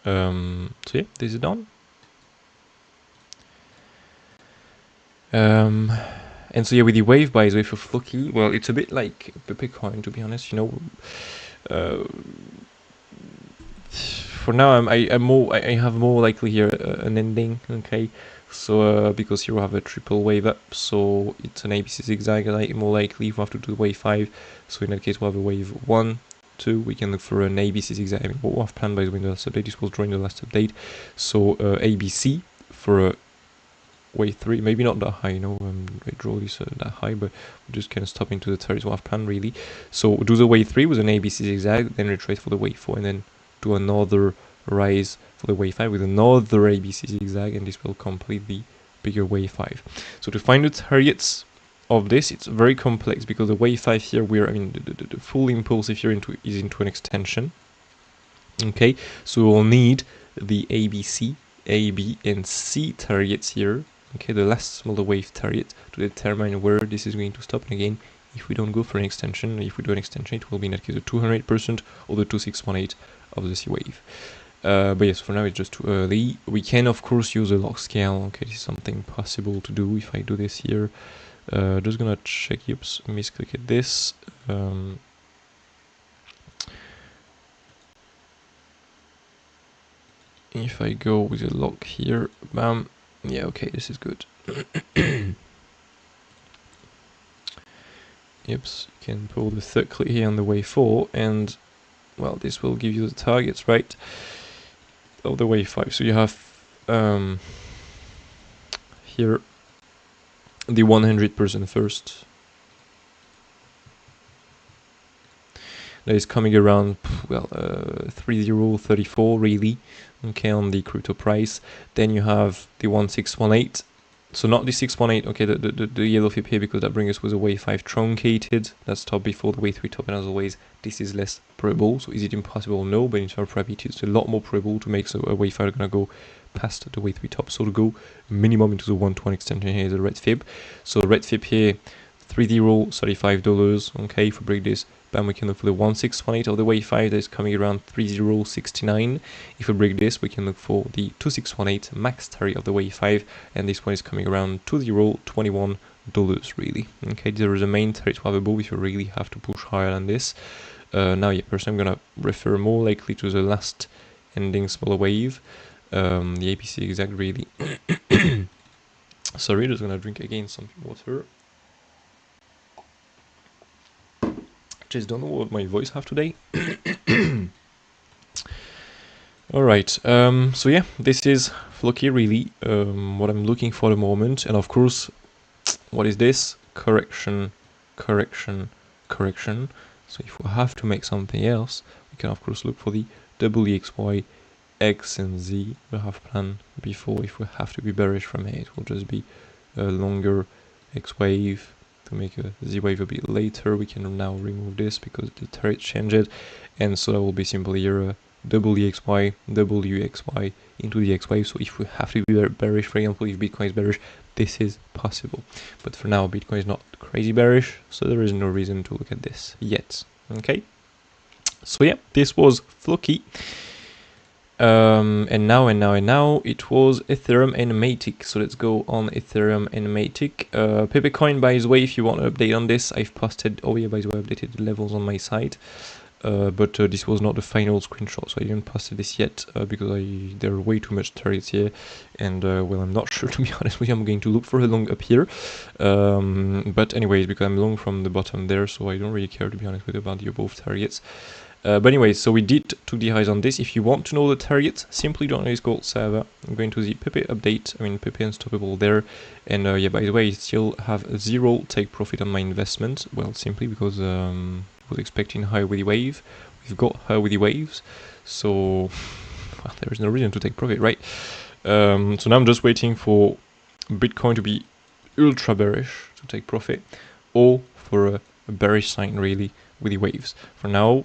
So yeah, this is done. And so yeah, with the wave by the way for FLOKI, well, it's a bit like Bitcoin, to be honest, you know. For now, I have more likely here an ending, okay. So because here we have a triple wave up, so it's an ABC zigzag, more likely we have to do wave 5. So in that case, we'll have a wave 1, 2. We can look for an ABC zigzag. I mean, what we have planned by the way in the last update, this was during the last update. So ABC for a wave 3, maybe not that high, you know. I draw this that high, but we just kind of stop into the 30s. What I've planned really. So do the wave 3 with an ABC zigzag, then retrace for the wave 4, and then do another rise for the wave 5 with another ABC zigzag, and this will complete the bigger wave 5. So to find the targets of this, it's very complex because the wave 5 here, the full impulse if you're is into an extension. Okay, so we'll need the ABC, A, B, and C targets here. Okay, the last smaller wave target to determine where this is going to stop. And again, if we don't go for an extension, if we do an extension, it will be in that case the 200% or the 2618 of the C wave. But yes, for now it's just too early. We can of course use a log scale. Okay, this is something possible to do if I do this here. Just gonna check, oops, misclick at this. If I go with a lock here, bam, yeah, okay, this is good. Oops, you can pull the third click here on the wave 4, and well, this will give you the targets, right, of the wave 5. So you have here the 100% first. That is coming around, well, 3034 really, okay, on the crypto price. Then you have the 1618, so not the 618, okay, the yellow FIP here, because that brings us with a wave 5 truncated. That's top before the wave 3 top, and as always, this is less probable. So is it impossible? No, but in terms of probability, it's a lot more probable to make so a wave 5 gonna go past the wave 3 top. So to go minimum into the 1-to-1 extension here is a red FIP. So red FIP here, $30.35, okay, if we break this, bam, we can look for the 1618 of the wave 5 that is coming around 3069. If we break this, we can look for the 2618 max target of the wave 5, and this one is coming around $20.21 really. Okay, there is a main target to have above if you really have to push higher than this. Now, yeah, personally, I'm gonna refer more likely to the last ending smaller wave, the APC exact really. Sorry, just gonna drink again some water. Just don't know what my voice have today. Alright, so yeah, this is FLOKI really, what I'm looking for at the moment. And of course, what is this? Correction, correction, correction. So if we have to make something else, we can of course look for the WXY, X and Z. We have planned before. If we have to be bearish from here, it will just be a longer X wave. To make a Z wave a bit later, we can now remove this because the target changed, and so that will be simply your WXY, WXY into the X wave. So if we have to be bearish, for example, if Bitcoin is bearish, this is possible. But for now, Bitcoin is not crazy bearish, so there is no reason to look at this yet. Okay, so yeah, this was FLOKI. And now it was Ethereum and MATIC. So let's go on Ethereum and MATIC. PEPE coin, by the way, if you want an update on this, I've posted, oh yeah, by the way, I updated the levels on my site. But this was not the final screenshot, so I didn't post this yet because there are way too much targets here, and well, I'm not sure, to be honest with you. I'm going to look for a long up here, but anyways, because I'm long from the bottom there, so I don't really care, to be honest with you, about the above targets. But anyways, so we did took the highs on this. If you want to know the targets, simply join this gold server. I'm going to the PEPE update, I mean PEPE Unstoppable there, and yeah, by the way, I still have 0 take profit on my investment. Well, simply because I was expecting higher with the wave. We've got higher with the waves, so well, there is no reason to take profit, right? So now I'm just waiting for Bitcoin to be ultra bearish to take profit, or for a bearish sign really with the waves. For now,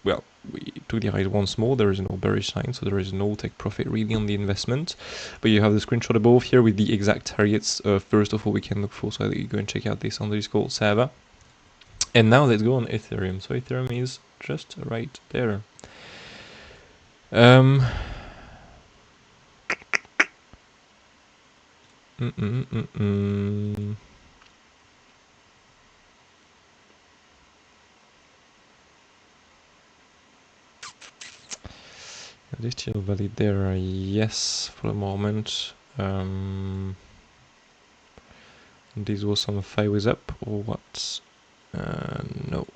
well, we took the highs once more. There is no bearish sign, so there is no take profit really on the investment. But you have the screenshot above here with the exact targets. First of all, we can look for, so you go and check out this on the Discord server. And now let's go on Ethereum. So Ethereum is just right there. Are they still valid there? Yes, for the moment. This was on 5 ways up, or what? No.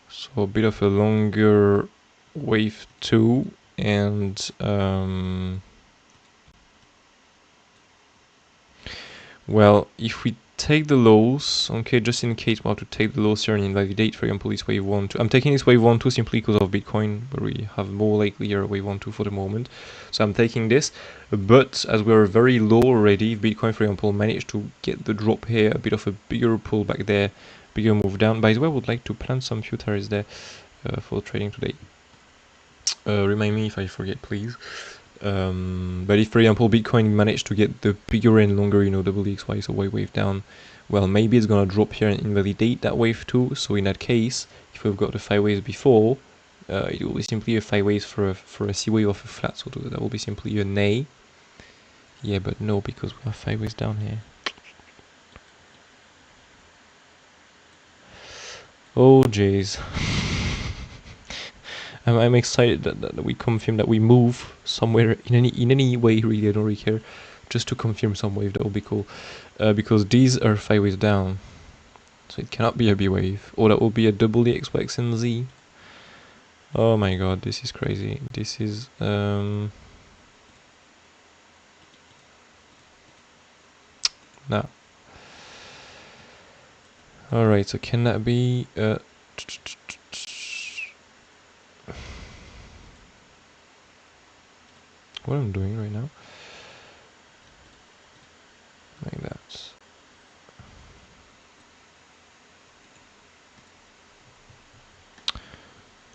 So a bit of a longer wave 2, and well, if we take the lows, okay, just in case we have to take the lows here and invalidate, for example, this wave 1, 2. I'm taking this wave 1, 2 simply because of Bitcoin, but we have more likely here wave 1, 2 for the moment. So I'm taking this, but as we're very low already, if Bitcoin, for example, managed to get the drop here, a bit of a bigger pullback there, bigger move down. By the way, I would like to plant some futures there for trading today. Remind me if I forget, please. But if, for example, Bitcoin managed to get the bigger and longer, you know, WXY, so wave down, well, maybe it's gonna drop here and invalidate that wave too. So in that case, if we've got the 5 waves before, it will be simply a 5 waves for a C wave of a flat. So that will be simply a nay. Yeah, but no, because we have 5 waves down here. Oh jeez. I'm excited that we confirm that we move somewhere in any way. Really, I don't really care. Just to confirm some wave, that will be cool. Because these are 5 waves down, so it cannot be a B wave, or that will be a double EXY and Z. Oh my god, this is crazy. This is nah. All right, so can that be what I'm doing right now? Like that.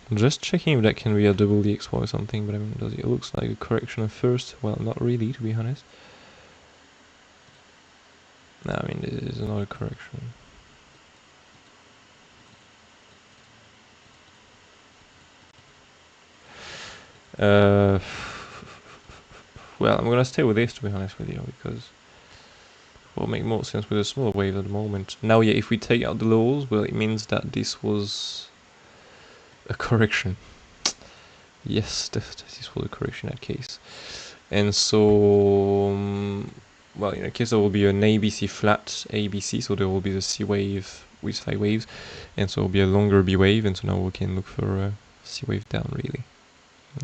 I'm just checking if that can be a double EXY or something, but I mean, it looks like a correction at first. Well, not really, to be honest. No, I mean, this is not a correction. Well, I'm gonna stay with this, to be honest with you, because it will make more sense with a smaller wave at the moment. Now, yeah, if we take out the lows, well, it means that this was a correction. Yes, this was a correction in that case. And so, well, in that case, there will be an ABC flat, ABC, so there will be the C wave with 5 waves, and so it will be a longer B wave, and so now we can look for a C wave down, really.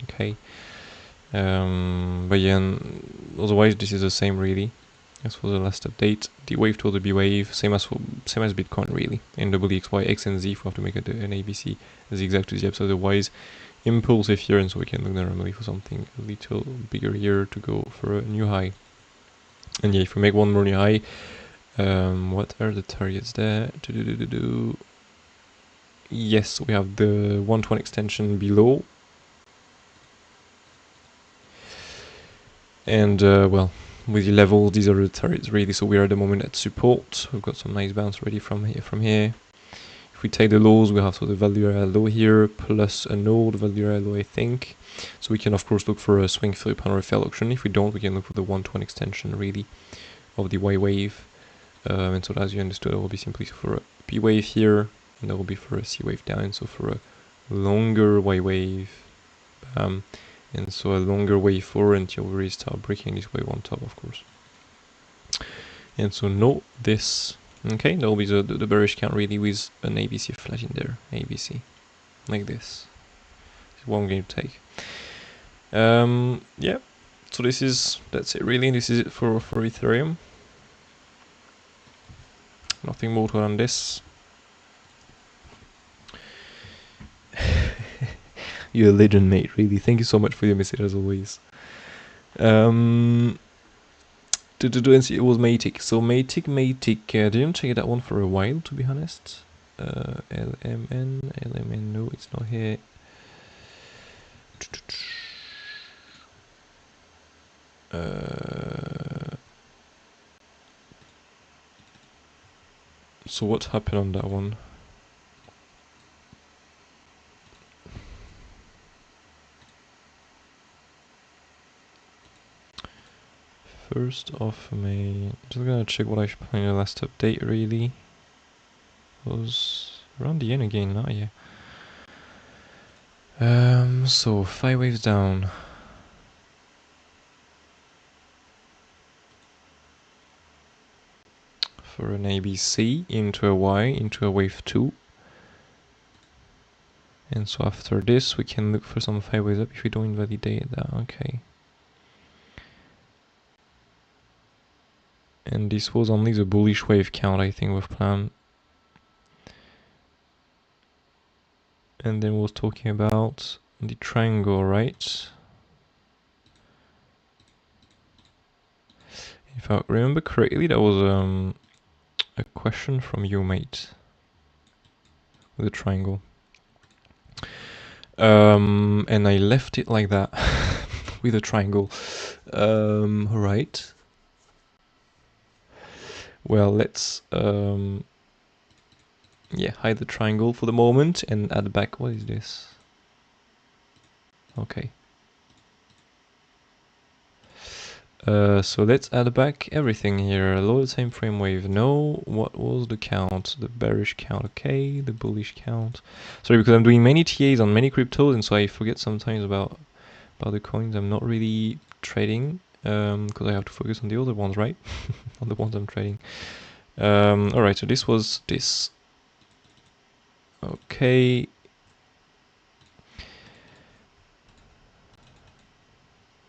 Okay. But yeah, otherwise this is the same really as for the last update. The wave to the B wave, same as Bitcoin really. And WXY, X and Z if we have to make an ABC zigzag to the upside, otherwise impulsive here, and so we can look normally for something a little bigger here to go for a new high. And yeah, if we make one more new high, what are the targets there? Yes, we have the 1-to-1 extension below. And well, with the level, these are the targets really. So we are at the moment at support. We've got some nice bounce ready from here. If we take the lows, we have so the value area low here plus a node value area low, I think. So we can of course look for a swing flip on our fail auction. If we don't, we can look for the 1-to-1 extension really of the Y wave. And so as you understood, it will be simply for a P wave here, and that will be for a C wave down. So for a longer Y wave. And so a longer wave forward until we really start breaking this wave on top, of course. And so note this. Okay, that will be the bearish count really with an ABC flash in there. ABC. Like this. This is what I'm going to take. Yeah. So that's it really. This is it for Ethereum. Nothing more to add on this. You're a legend, mate, really. Thank you so much for your message as always. And see, it was MATIC. So MATIC, didn't check that one for a while, to be honest. LMN, no, it's not here. So what happened on that one? First of May. Just gonna check what I put in the last update. Really, it was around the end again, not yeah. So 5 waves down. For an ABC into a Y into a wave 2. And so after this we can look for some 5 waves up if we don't invalidate that. Okay. And this was only the bullish wave count, I think, we've planned. And then we're talking about the triangle, right? If I remember correctly, that was a question from you, mate. with a triangle. And I left it like that with a triangle. Alright. Well, let's yeah, hide the triangle for the moment and add back. What is this? Okay. So let's add back everything here. Lower time frame wave, no. What was the count? The bearish count, okay. The bullish count. Sorry, because I'm doing many TAs on many cryptos, and so I forget sometimes about the coins. I'm not really trading because I have to focus on the other ones, right? On the ones I'm trading. All right, so this was this. Okay.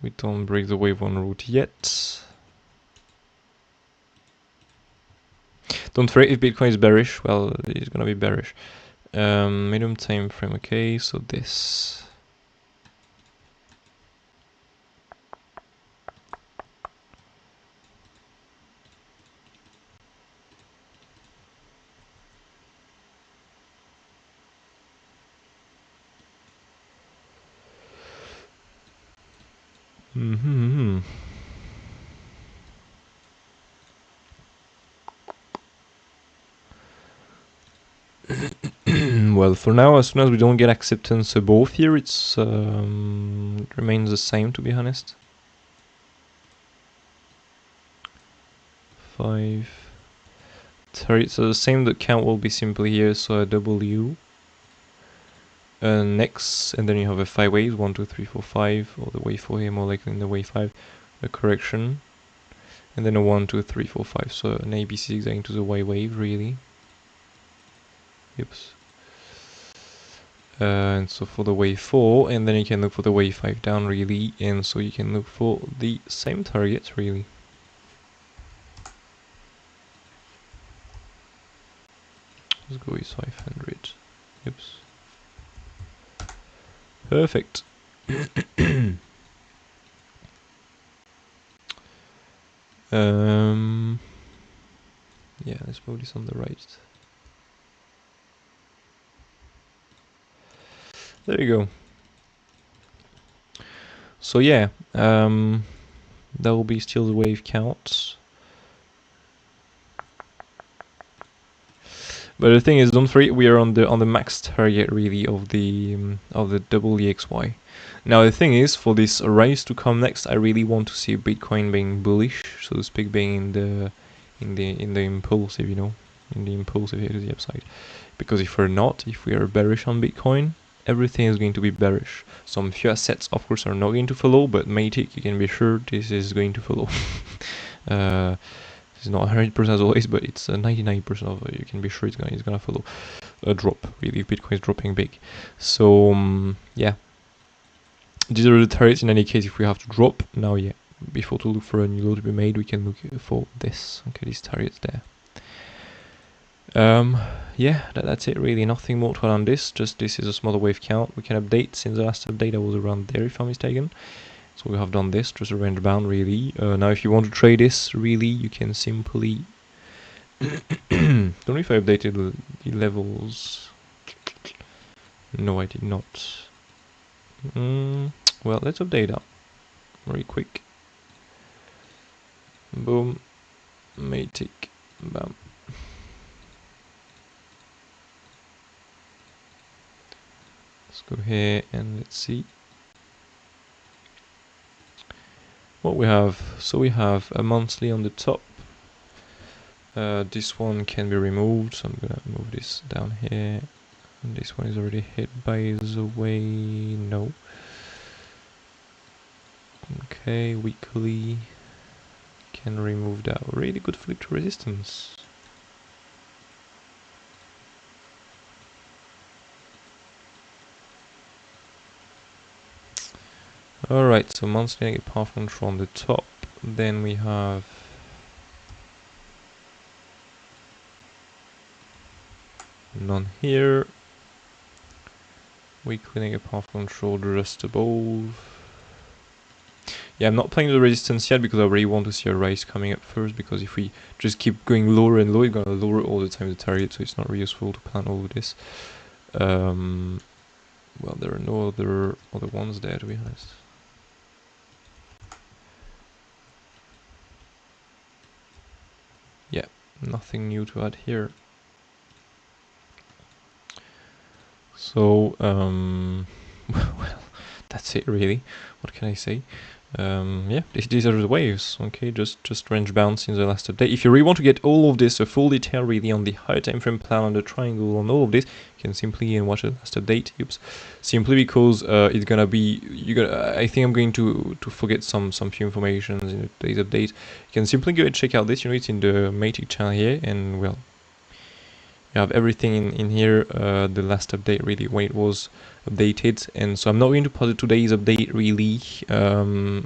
We don't break the wave one route yet. Don't worry, if Bitcoin is bearish, well, it's gonna be bearish. Medium time frame, okay, so this. Well, for now, as soon as we don't get acceptance above here, it's it remains the same, to be honest. 5, 30, so the same, the count will be simply here, so a W. Next, and then you have a 5 waves, 1, 2, 3, 4, 5, or the wave 4 here, more likely in the wave 5, a correction, and then a 1, 2, 3, 4, 5, so an ABC zigzagging to the Y wave, really. Oops. And so for the wave 4, and then you can look for the wave 5 down, really, and so you can look for the same targets, really. Let's go with 500. Oops. Perfect. Yeah, let's move this on the right. There you go. So yeah, that will be still the wave counts. But the thing is, don't forget we are on the max target really of the double EXY. Now the thing is, for this rise to come next, I really want to see Bitcoin being bullish, so to speak, being in the impulsive, you know, in the impulsive here to the upside. Because if we're not, if we are bearish on Bitcoin, everything is going to be bearish. Some few assets, of course, are not going to follow, but MATIC, you can be sure this is going to follow. It's not 100% as always, but it's 99% of it. You can be sure it's gonna follow a drop. Really, if Bitcoin is dropping big. So yeah, these are the targets in any case. If we have to drop now, yeah, before to look for a new low to be made, we can look for this. Okay, these targets there. Yeah, that's it really. Nothing more to add on this. Just this is a smaller wave count. We can update since the last update I was around there, if I'm mistaken. So we have done this, just a range bound really. Now if you want to trade this, really, you can simply... Don't know if I updated the levels. No, I did not. Well, let's update that very quick. Boom. MATIC. Bam. Let's go here and let's see what we have. So we have a monthly on the top. This one can be removed, so I'm gonna move this down here. And this one is already hit, by the way. No. Okay, weekly. Can remove that. Really good flip to resistance. Alright, so monthly negative path control on the top. Then we have none here. Weekly negative path control just above. Yeah, I'm not playing the resistance yet because I really want to see a rise coming up first, because if we just keep going lower and lower, it's gonna lower all the time the target, so it's not really useful to plan all of this. Well, there are no other ones there, to be honest. Yeah, nothing new to add here. So, well, that's it really. What can I say? Yeah, these are the waves. Okay, just range bound since the last update. If you really want to get all of this, a full detail really on the higher time frame plan, on the triangle, on all of this, you can simply watch the last update. Oops. Simply because it's gonna be I think I'm going to forget some few information in today's update. You can simply go and check out this. You know, it's in the MATIC channel here, and well, you have everything in here, the last update really when it was updated. And so I'm not going to pause today's update really.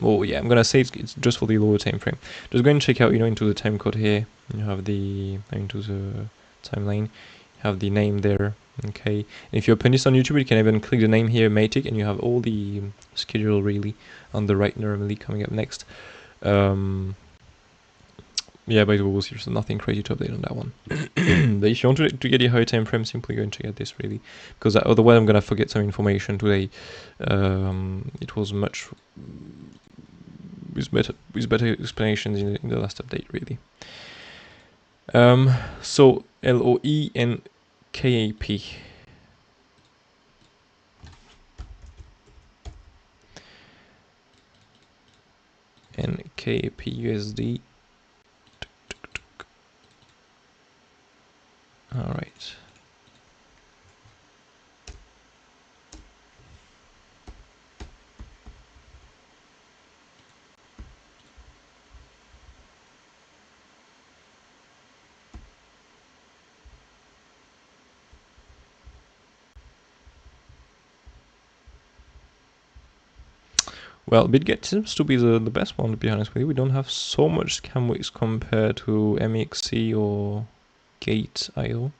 Oh yeah, I'm gonna say it's just for the lower time frame. Just go and check out, you know, into the time code here. You have the into the timeline, you have the name there. Okay, and if you open this on YouTube, you can even click the name here, MATIC, and you have all the schedule really on the right normally coming up next. Yeah, by the way, there's nothing crazy to update on that one. But if you want to get the higher time frame, simply go and check out this really, because otherwise I'm gonna forget some information today. It was much with better explanations in the last update really. So LOE and KAP. And KAP USD. All right. Well, BitGet seems to be the best one, to be honest with you. We don't have so much scam ways compared to MEXC or Gate.io.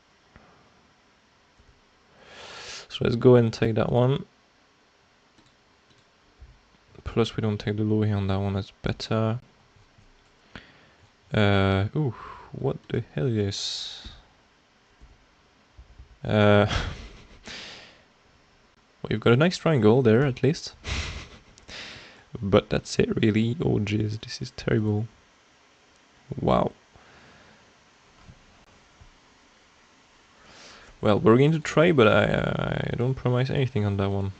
So let's go and take that one. Plus we don't take the low here on that one, that's better. Ooh, what the hell is this? Well, you've got a nice triangle there at least. But that's it really. Oh jeez, this is terrible. Wow. Well, we're going to try, but I don't promise anything on that one.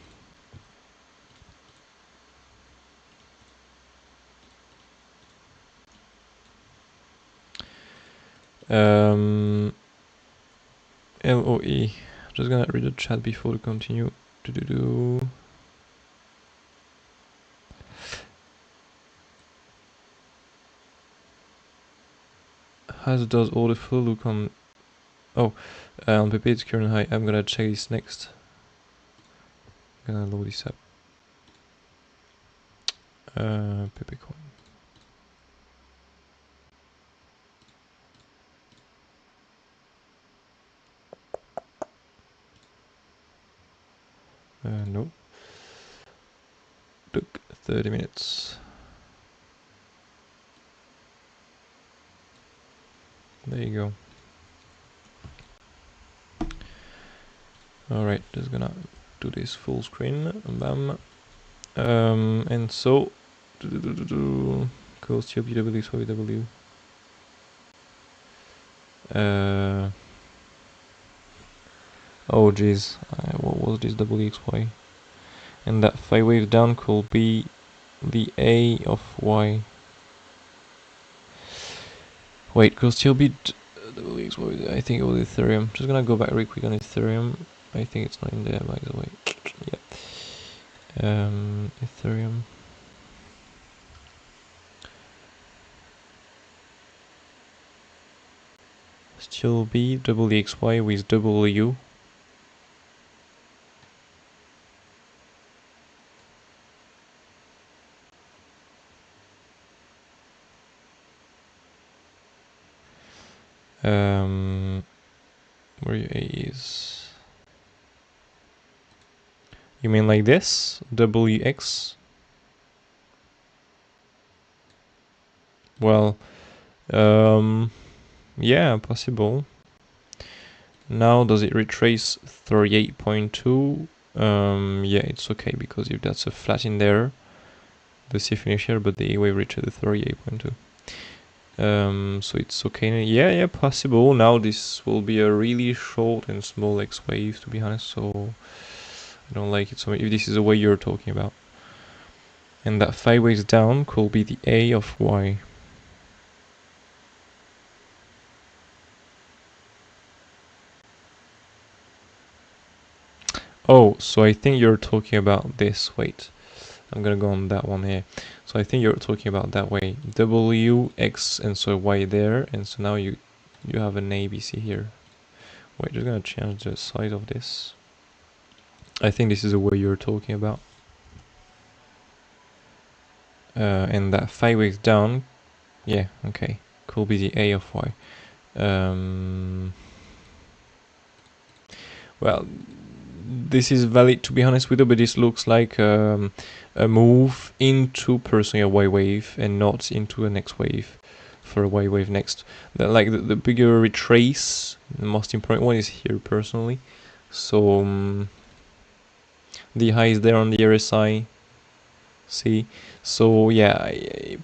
LOE. Just gonna read the chat before to continue. How does OrderFlow look on? Oh, on PEPE it's current high. I'm gonna check this next. I'm gonna load this up. PEPE coin. No. Took 30 minutes. There you go. Alright, just gonna do this full screen. Bam. And so goes to BW, so BW. Oh jeez, what was this WXY? And that 5 wave down could be the A of Y. Wait, could still be WXY, I think it was Ethereum. Just gonna go back really quick on Ethereum. I think it's not in there, by the way. Yeah. Ethereum. Still be WXY with W. Where your A is? You mean like this? WX? Well, yeah, possible. Now does it retrace 38.2? Yeah, it's okay, because if that's a flat in there, the C finish here, but the E wave reached the 38.2. So it's okay. Yeah, possible. Now this will be a really short and small X wave, to be honest, so I don't like it. So if this is the way you're talking about, and that 5 waves down could be the A of Y. Oh, so I think you're talking about this. Wait, I'm gonna go on that one here. So I think you're talking about that way. W, X, and so Y there, and so now you have an ABC here. Wait, just gonna change the size of this. I think this is the way you're talking about. And that 5 waves down, yeah, okay, could be the A of Y. Well, this is valid, to be honest with you, but this looks like a move into personally a Y wave and not into a next wave for a Y wave next. Like the bigger retrace, the most important one is here personally. So the high is there on the RSI. See, so yeah,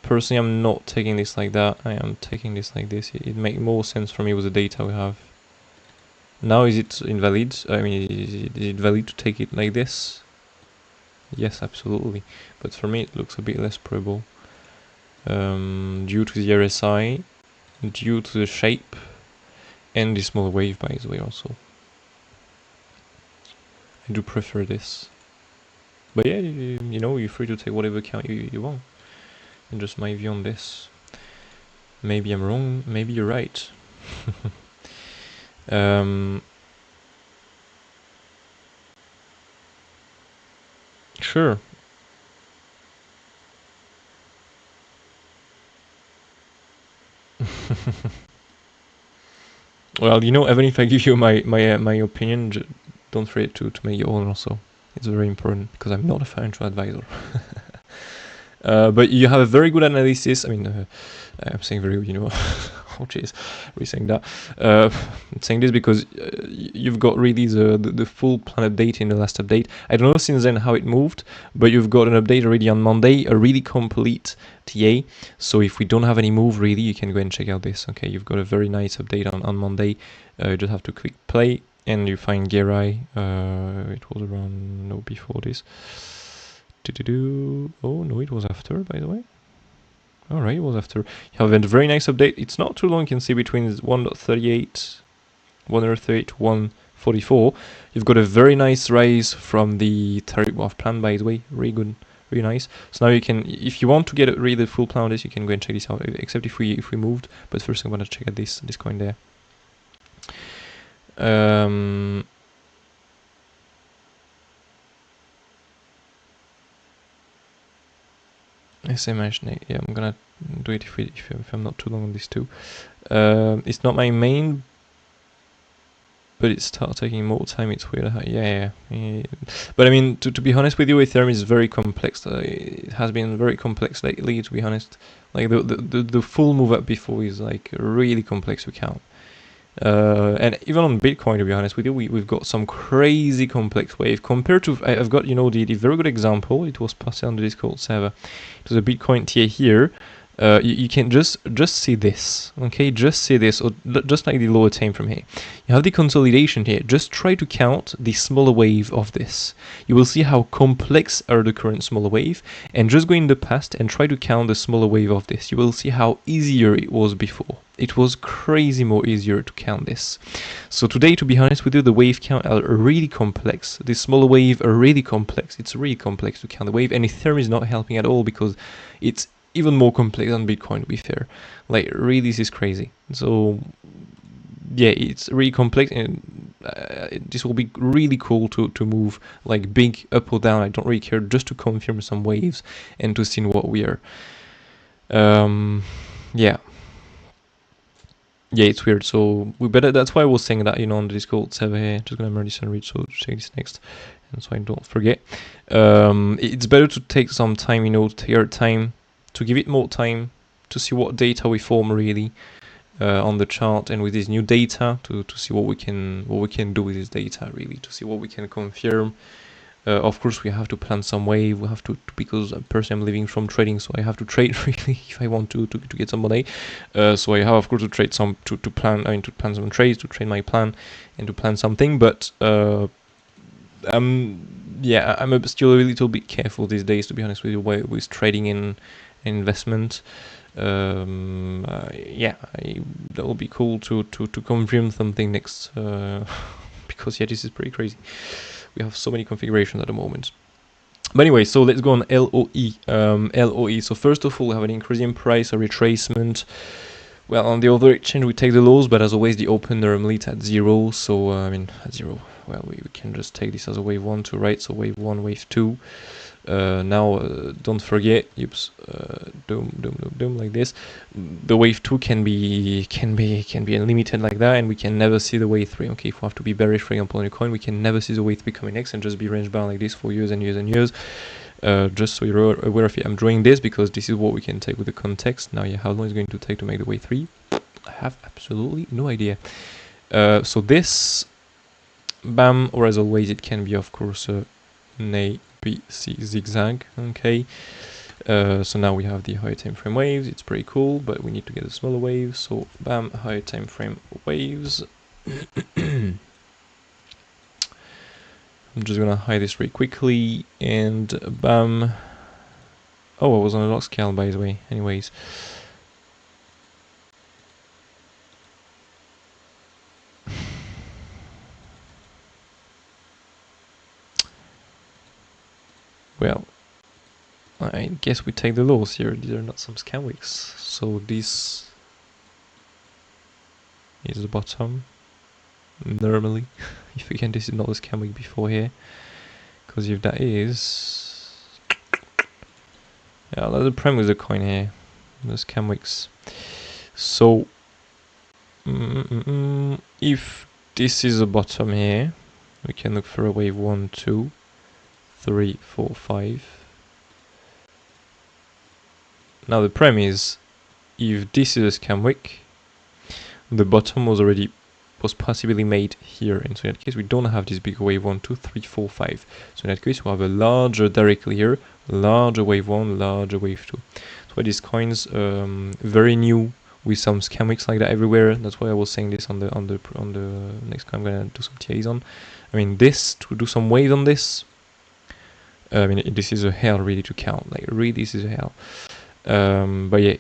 personally I'm not taking this like that. I am taking this like this. It makes more sense for me with the data we have. Now is it invalid? I mean, is it valid to take it like this? Yes, absolutely. But for me it looks a bit less probable. Due to the RSI, due to the shape, and the small wave, by the way, also. I do prefer this. But yeah, you know, you're free to take whatever account you want. And just my view on this. Maybe I'm wrong, maybe you're right. Sure. Well, you know, even if I give you my opinion, don't forget to make your own also. It's very important, because I'm not a financial advisor. But you have a very good analysis. I mean, I'm saying very, you know, oh jeez, we're saying that. I'm saying this because you've got really the full plan update in the last update. I don't know since then how it moved, but you've got an update already on Monday, a really complete TA. So if we don't have any move really, you can go and check out this. Okay, you've got a very nice update on Monday. You just have to click play and you find Gerai. It was around, no, before this. Oh no, it was after, by the way. Alright, it was after. You have a very nice update. It's not too long, you can see between 1.38, 1.38 to 1.44. You've got a very nice rise from the tariff of plan, by the way. Really good, really nice. So now you can, if you want to get really the full plan on this, you can go and check this out. Except if we moved, but first I'm gonna check out this coin there. SMH, yeah, I'm gonna do it if I'm not too long on this too. It's not my main, but it starts taking more time. It's weird. Yeah. But I mean, to be honest with you, Ethereum is very complex. It has been very complex lately, to be honest. Like the full move up before is like really complex to count. And even on Bitcoin, to be honest with you, we've got some crazy complex wave compared to, I've got, you know, the very good example. It was posted on the Discord server. It was a Bitcoin TA here. You can just see this, okay? Just see this, or just like the lower time from here. You have the consolidation here. Just try to count the smaller wave of this. You will see how complex are the current smaller wave, and just go in the past and try to count the smaller wave of this. You will see how easier it was before. It was crazy more easier to count this. So today, to be honest with you, the wave count are really complex. The smaller wave are really complex. It's really complex to count the wave, and Ethereum is not helping at all because it's even more complex than Bitcoin, to be fair. Like, really, this is crazy. So yeah, it's really complex, and this will be really cool to move like big up or down. I don't really care, just to confirm some waves and to see what we are. Yeah, it's weird. So we better, that's why I was saying that, you know, on the Discord server here. Just gonna merge this and read, so check this next, and so I don't forget. It's better to take some time, you know, to take our time, to give it more time to see what data we form really. on the chart and with this new data to see what we can do with this data, really, to see what we can confirm. Of course, we have to plan some way. We have to because personally I'm living from trading, so I have to trade really if I want to get some money. So I have, of course, to trade some to plan. I mean, to plan some trades, to trade my plan, and to plan something. But yeah, I'm still a little bit careful these days, to be honest with you, with trading in investment. Yeah, that will be cool to confirm something next. Because yeah, this is pretty crazy. We have so many configurations at the moment. But anyway, so let's go on LOE. LOE. So first of all, we have an increase in price, a retracement. Well, on the other exchange, we take the lows, but as always, the open normally it's at 0. So I mean, at 0. Well, we can just take this as a wave 1 to right. So wave 1, wave 2. Now, don't forget, oops, doom, like this. The wave 2 can be unlimited like that, and we can never see the wave 3. Okay, if we have to be bearish, for example, on a coin, we can never see the wave 3 coming next and just be range bound like this for years and years and years. Just so you're aware of it, I'm drawing this because this is what we can take with the context. Now, yeah, how long is it going to take to make the wave 3? I have absolutely no idea. So this, bam, or as always, it can be, of course, an A, B, C zigzag. Okay, so now we have the higher time frame waves. It's pretty cool, but we need to get the smaller waves. So bam, higher time frame waves. I'm just gonna hide this really quickly, and bam. Oh, I was on a log scale, by the way. Anyways. Well, I guess we take the lows here. These are not some scam wicks. So this is the bottom. Normally, if again this is not a scam wick before here, because if that is, yeah, there's a prime with the coin here. The scam wicks. So if this is the bottom here, we can look for a wave 1, 2, 3, 4, 5. Now the prime is, if this is a scam wick, the bottom was possibly made here, and so in that case we don't have this big wave 1, 2, 3, 4, 5. So in that case we have a larger directly here, larger wave 1, larger wave 2. So these coins very new, with some scam wicks like that everywhere. That's why I was saying this on the next coin I'm gonna do some TAs on. I mean, this to do some waves on this. I mean, this is a hell really to count. Like really, this is a hell. But yeah,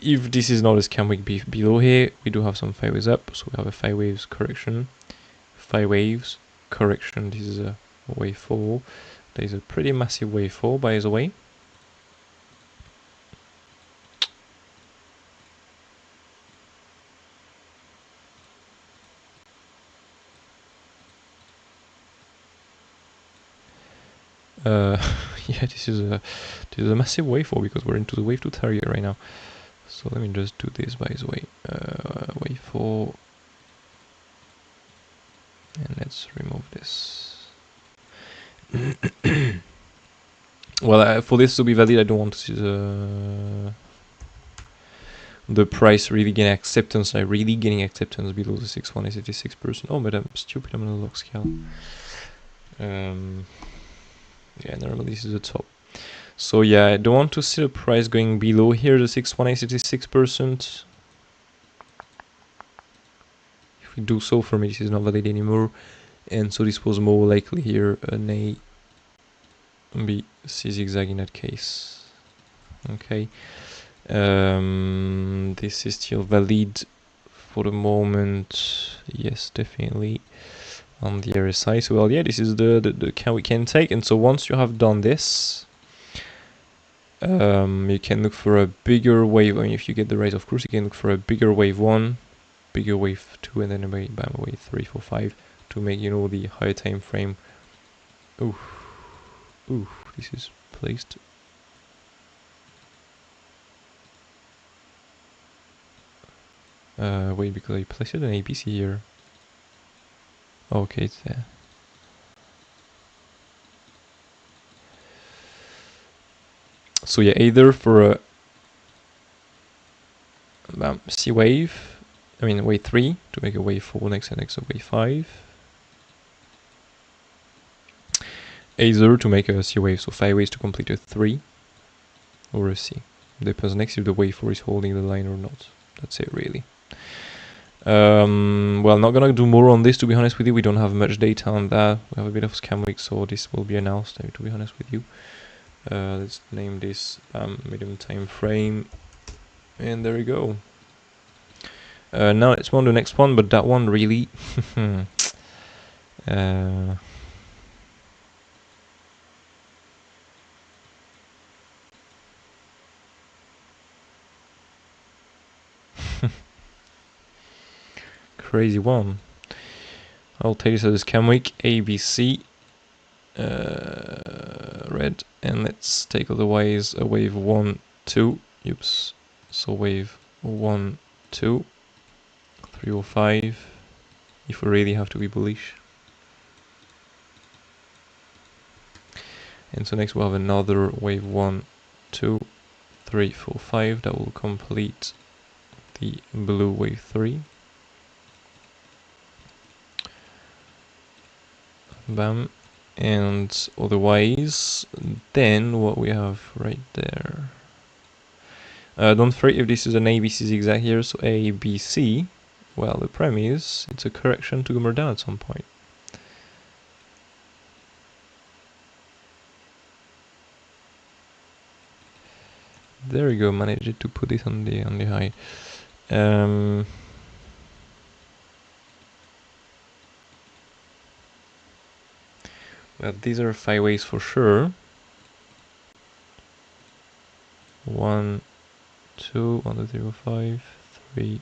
if this is not a scam wick below here, we do have some 5 waves up. So we have a 5 waves correction, 5 waves correction. This is a wave 4. There is a pretty massive wave 4, by the way. Yeah, this is a massive wave 4 because we're into the wave 2 target right now. So let me just do this, by the way. Wave 4, and let's remove this. Well, for this to be valid, I don't want to see the price really getting acceptance. Like really getting acceptance below the 6,186%. Oh, but I'm stupid. I'm on a log scale. Yeah, normally this is the top. So yeah, I don't want to see the price going below here, the 6,186%. If we do so, for me this is not valid anymore. And so this was more likely here an A, B, C zigzag in that case. Okay. This is still valid for the moment. Yes, definitely. On the RSI. So well, yeah, this is the count we can take. And so once you have done this, you can look for a bigger wave. I mean, if you get the right, of course, you can look for a bigger wave 1, bigger wave 2, and then a wave 3, 4, 5 to make, you know, the higher time frame. Ooh, this is placed. Wait, because I placed an ABC here. Okay, it's there. So yeah, either for a C wave, I mean wave 3 to make a wave 4 next, and next a wave 5. A0 to make a C wave, so 5 waves to complete a 3 or a C. Depends next if the wave 4 is holding the line or not. That's it really. Well, not gonna do more on this, to be honest with you. We don't have much data on that. We have a bit of scam week, so this will be announced, to be honest with you. Let's name this medium time frame, and there we go. Now let's move on to the next one, but that one really crazy one. I'll take this as a scam week. ABC red, and let's take otherwise a wave 1, 2. Oops. So wave 1, 2, 3 or 5 if we really have to be bullish. And so next we'll have another wave 1, 2, 3, 4, 5 that will complete the blue wave 3. Bam. And otherwise, then what we have right there. Don't forget if this is an ABC zigzag here, so ABC, well, the premise, it's a correction to go more down at some point. There we go, managed to put it on the high. Well, these are 5 ways for sure. 1, 2, 1, 2, 3, 4, 5, 3.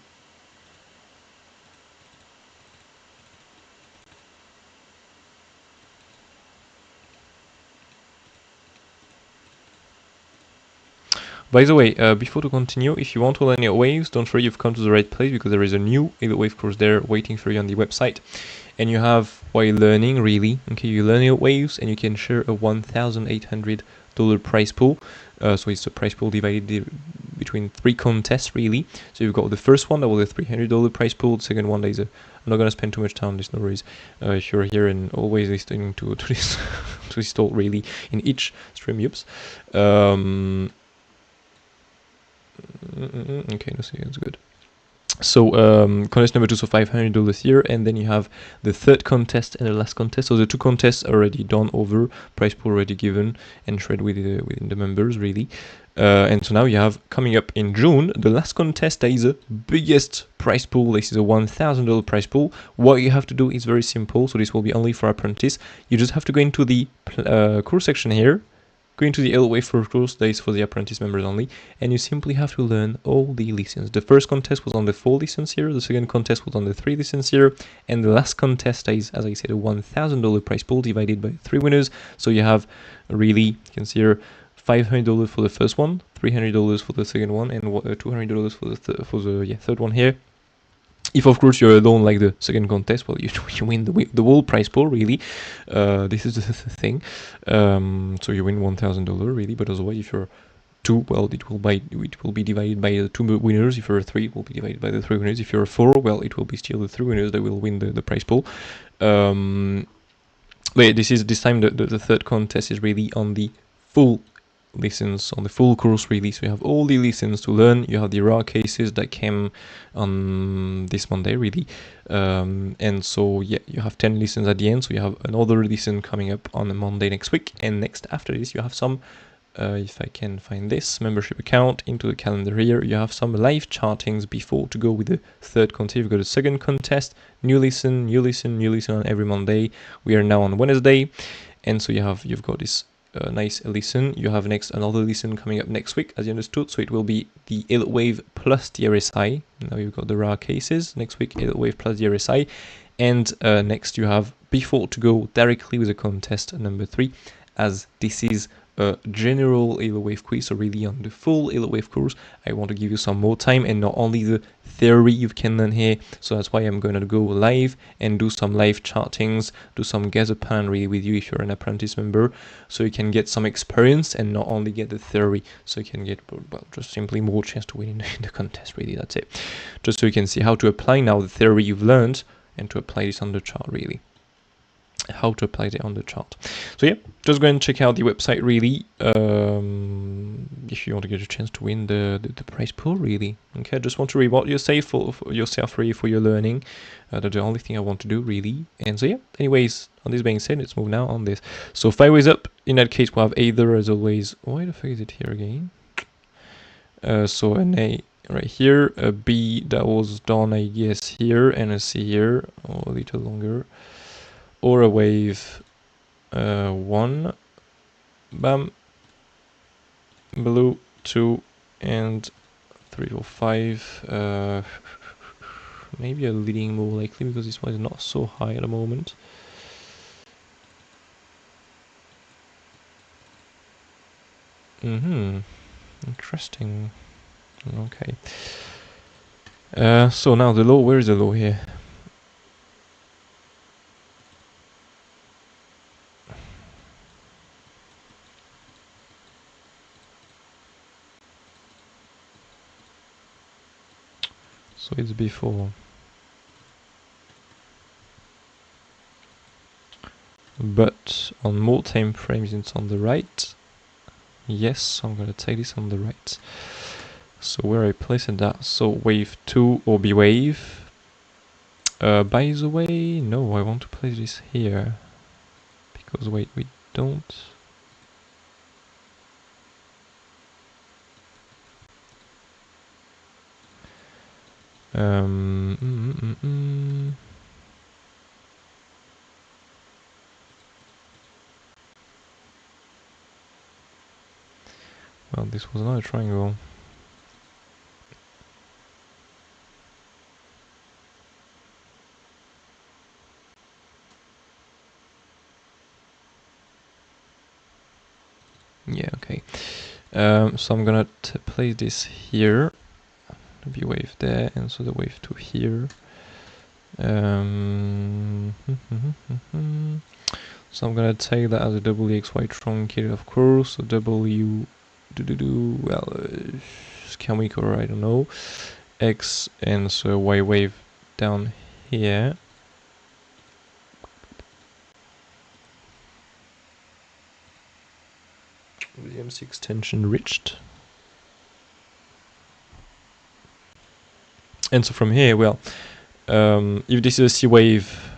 By the way, before to continue, if you want to learn your waves, don't worry, you've come to the right place, because there is a new Elliott wave course there waiting for you on the website. And you have, while learning, really, okay, you learn your waves and you can share a $1,800 prize pool. So it's a prize pool divided between 3 contests, really. So you've got the first one, that was a $300 prize pool. The second one, that is a, I'm not going to spend too much time on this, no worries. If you're here and always listening to this, to this talk, really, in each stream, oops. Okay, no, see, that's good. So contest number 2, so $500 here, and then you have the third contest and the last contest. So the 2 contests are already done over, prize pool already given and shared within the members, really. And so now you have, coming up in June, the last contest. That is the biggest prize pool. This is a $1,000 prize pool. What you have to do is very simple. So this will be only for apprentice. You just have to go into the course section here. Go into the Elliott wave for course, that is for the apprentice members only, and you simply have to learn all the lessons. The first contest was on the 4 lessons here, the second contest was on the 3 lessons here, and the last contest is, as I said, a $1,000 prize pool divided by 3 winners. So you have really, you can see here, $500 for the first one, $300 for the second one, and $200 for the third one here. If of course you're alone like the second contest, well, you win the whole prize pool, really. This is the thing. So you win $1,000 really, but otherwise if you're 2, well, it will be divided by the 2 winners. If you're 3, it will be divided by the 3 winners. If you're 4, well, it will be still the 3 winners that will win the prize pool. But this time the third contest is really on the full lessons, on the full course, really. So you have all the lessons to learn. You have the rare cases that came on this Monday, really. And so yeah, you have 10 lessons at the end. So you have another lesson coming up on a Monday next week, and next after this you have some if I can find this membership account into the calendar here, you have some live chartings before to go with the third contest. You've got a second contest, new lesson on every Monday. We are now on Wednesday, and so you've got this nice lesson. You have next another lesson coming up next week, as you understood. So it will be the Elliott wave plus the RSI. Now you've got the rare cases. Next week, Elliott wave plus the RSI, and next you have before to go directly with the contest number 3, as this is a general Halo Wave quiz, so really on the full Halo Wave course, I want to give you some more time and not only the theory you can learn here. So that's why I'm going to go live and do some live chartings, do some gather plan really with you if you're an apprentice member, so you can get some experience and not only get the theory, so you can get, well, just simply more chance to win in the contest, really, that's it. Just so you can see how to apply now the theory you've learned and to apply this on the chart, really. How to apply it on the chart. So yeah, just go and check out the website, really, if you want to get a chance to win the prize pool, really. Okay, just want to reward yourself for yourself really for your learning. That's the only thing I want to do, really. And so yeah, anyways, on this being said, let's move now on this. So 5 ways up. In that case, we'll have either, as always. Why the fuck is it here again? So an A right here, a B that was done, I guess, here, and a C here, or a little longer. Or a wave 1, bam, blue 2, and 3 or 5. Maybe a leading more likely because this one is not so high at the moment. Interesting. Okay. So now the low. Where is the low here? So it's before. But on more time frames it's on the right. Yes, I'm gonna take this on the right. So where I place it that, so wave 2 or B wave. By the way, no, I want to place this here. Because wait, we don't. Well, this was not a triangle. Yeah, okay. So I'm gonna place this here. The B wave there, and so the wave 2 here. So I'm gonna take that as a WXY truncated, of course. So W, well, Scamic or I don't know, X, and so Y wave down here. The MC extension reached. And so from here, well, if this is a C wave,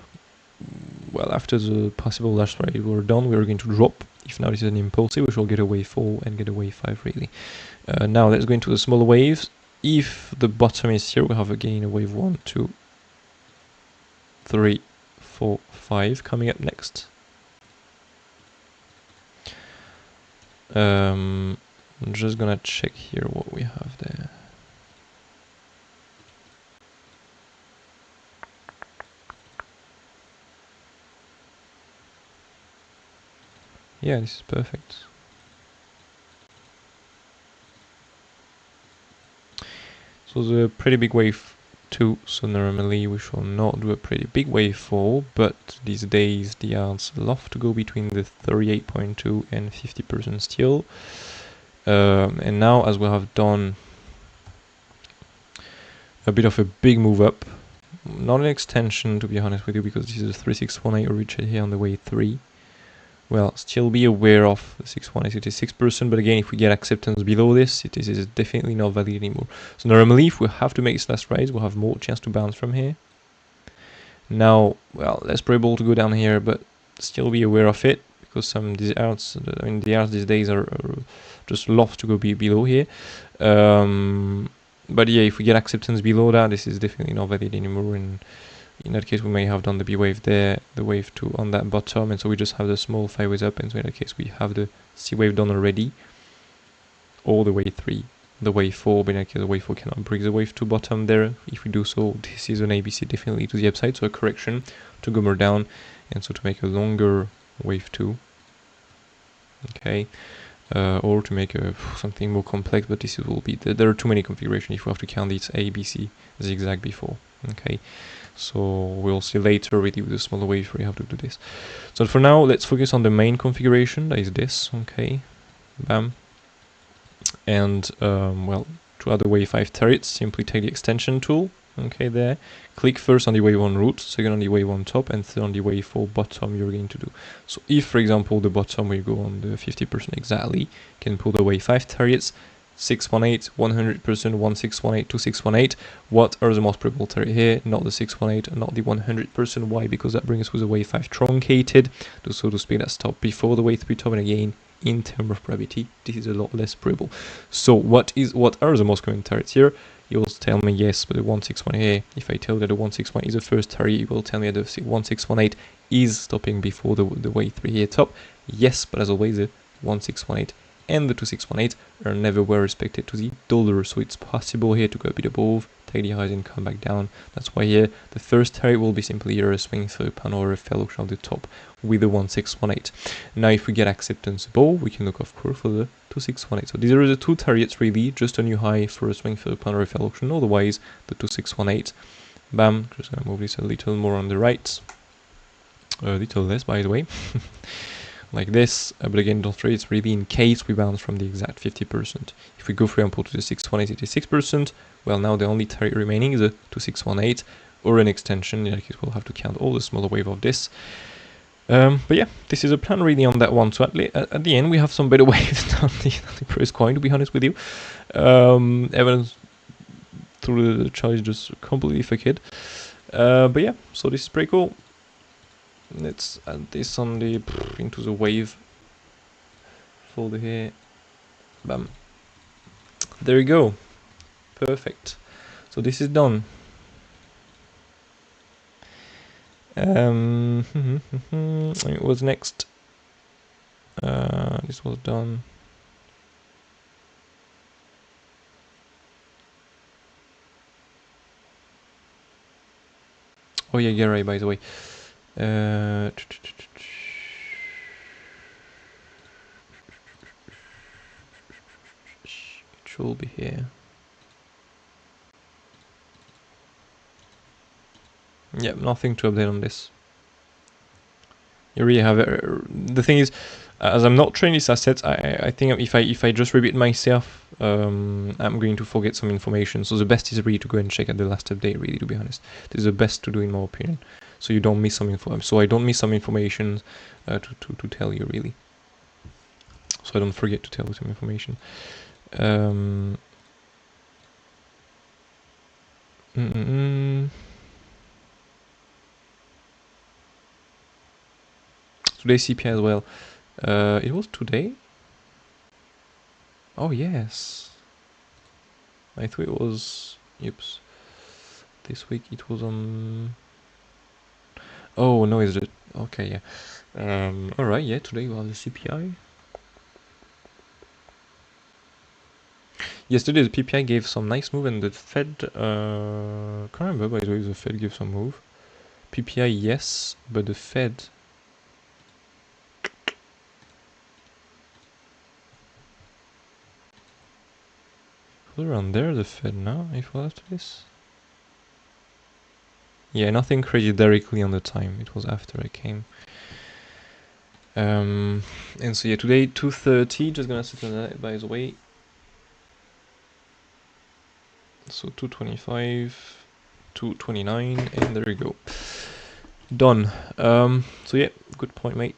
well, after the possible last ride we're done, we're going to drop. If now this is an impulsive, we shall get a wave 4 and get a wave 5, really. Now let's go into the smaller waves. If the bottom is here, we have again a wave 1, 2, 3, 4, 5 coming up next. I'm just gonna check here what we have there. Yeah, this is perfect. So the pretty big wave 2, so normally we shall not do a pretty big wave 4, but these days the alts love to go between the 38.2 and 50% still. And now, as we have done a bit of a big move up, not an extension to be honest with you, because this is a 3618 origin here on the wave 3. Well, still be aware of the 61 is 86%, but again, if we get acceptance below this, it is definitely not valid anymore. So normally, if we have to make this last rise, we'll have more chance to bounce from here. Now, well, less probable to go down here, but still be aware of it, because some these arts, I mean, the arts these days are just love to go below here. But yeah, if we get acceptance below that, this is definitely not valid anymore, and in that case we may have done the B wave there, the wave 2 on that bottom, and so we just have the small 5 ways up, and so in that case we have the C wave done already, or the wave 3, the wave 4, but in that case the wave 4 cannot break the wave 2 bottom there. If we do so, this is an ABC definitely to the upside, so a correction to go more down, and so to make a longer wave 2. Okay, or to make something more complex, but this will be, there are too many configurations if we have to count these A, B, C, zigzag before. Okay, so we'll see later really with the smaller wave where you have to do this. So for now, let's focus on the main configuration, that is this. Okay, bam. And well, to add the wave 5 turrets, simply take the extension tool. Okay, there. Click first on the wave 1 root, second on the wave 1 top, and third on the wave 4 bottom you're going to do. So if, for example, the bottom will go on the 50% exactly, you can pull the wave 5 turrets, 618, 100%, 1618, 2618. What are the most probable target here? Not the 618, not the 100%. Why? Because that brings us with a wave 5 truncated, so to speak, that stop before the wave 3 top, and again, in terms of probability, this is a lot less probable. So what are the most common targets here? You will tell me yes, but the 1618 here, if I tell you that the 1618 is the first target, you will tell me that the 1618 is stopping before the wave 3 here top. Yes, but as always, the 1618 and the 2618 are never well respected to the dollar, so it's possible here to go a bit above, take the highs and come back down. That's why here the first target will be simply here a swing through pan or a fail option of the top with the 1618. Now if we get acceptance above, we can look of course for the 2618. So these are the two targets really, just a new high for a swing through pan or a fail option, otherwise the 2618. Bam, just gonna move this a little more on the right, a little less by the way. Like this, but again, don't worry, it's really in case we bounce from the exact 50%. If we go, for example, to the 618, 86%, well, now the only target remaining is a 2618 or an extension. In that case, we'll have to count all the smaller wave of this. But yeah, this is a plan really on that one. So at the end, we have some better waves than the previous coin, to be honest with you. Evidence through the chart is just completely faked. But yeah, so this is pretty cool. Let's add this on the into the wave folder here. Bam. There you go. Perfect. So this is done. It was next. This was done. Oh yeah, Gary, by the way. It should be here. Yep, nothing to update on this. You really have it. The thing is, as I'm not training these assets, I think if I just repeat myself, I'm going to forget some information. So the best is really to go and check at the last update. Really, to be honest, this is the best to do in my opinion. So you don't miss some info. So I don't miss some information to tell you really. So I don't forget to tell you some information. Today CPI as well. It was today? Oh yes. I thought it was, oops. This week it was on. Oh no, is it? Okay, yeah. Alright, yeah, today was the CPI. Yesterday the PPI gave some nice move and the Fed, can't remember by the way, the Fed gave some move. PPI yes, but the Fed. Was around there the Fed now, if it was after this? Yeah, nothing crazy directly on the time, it was after I came. And so yeah, today 2:30, just gonna set on that by the way. So 225, 229, and there you go. Done. So yeah, good point, mate.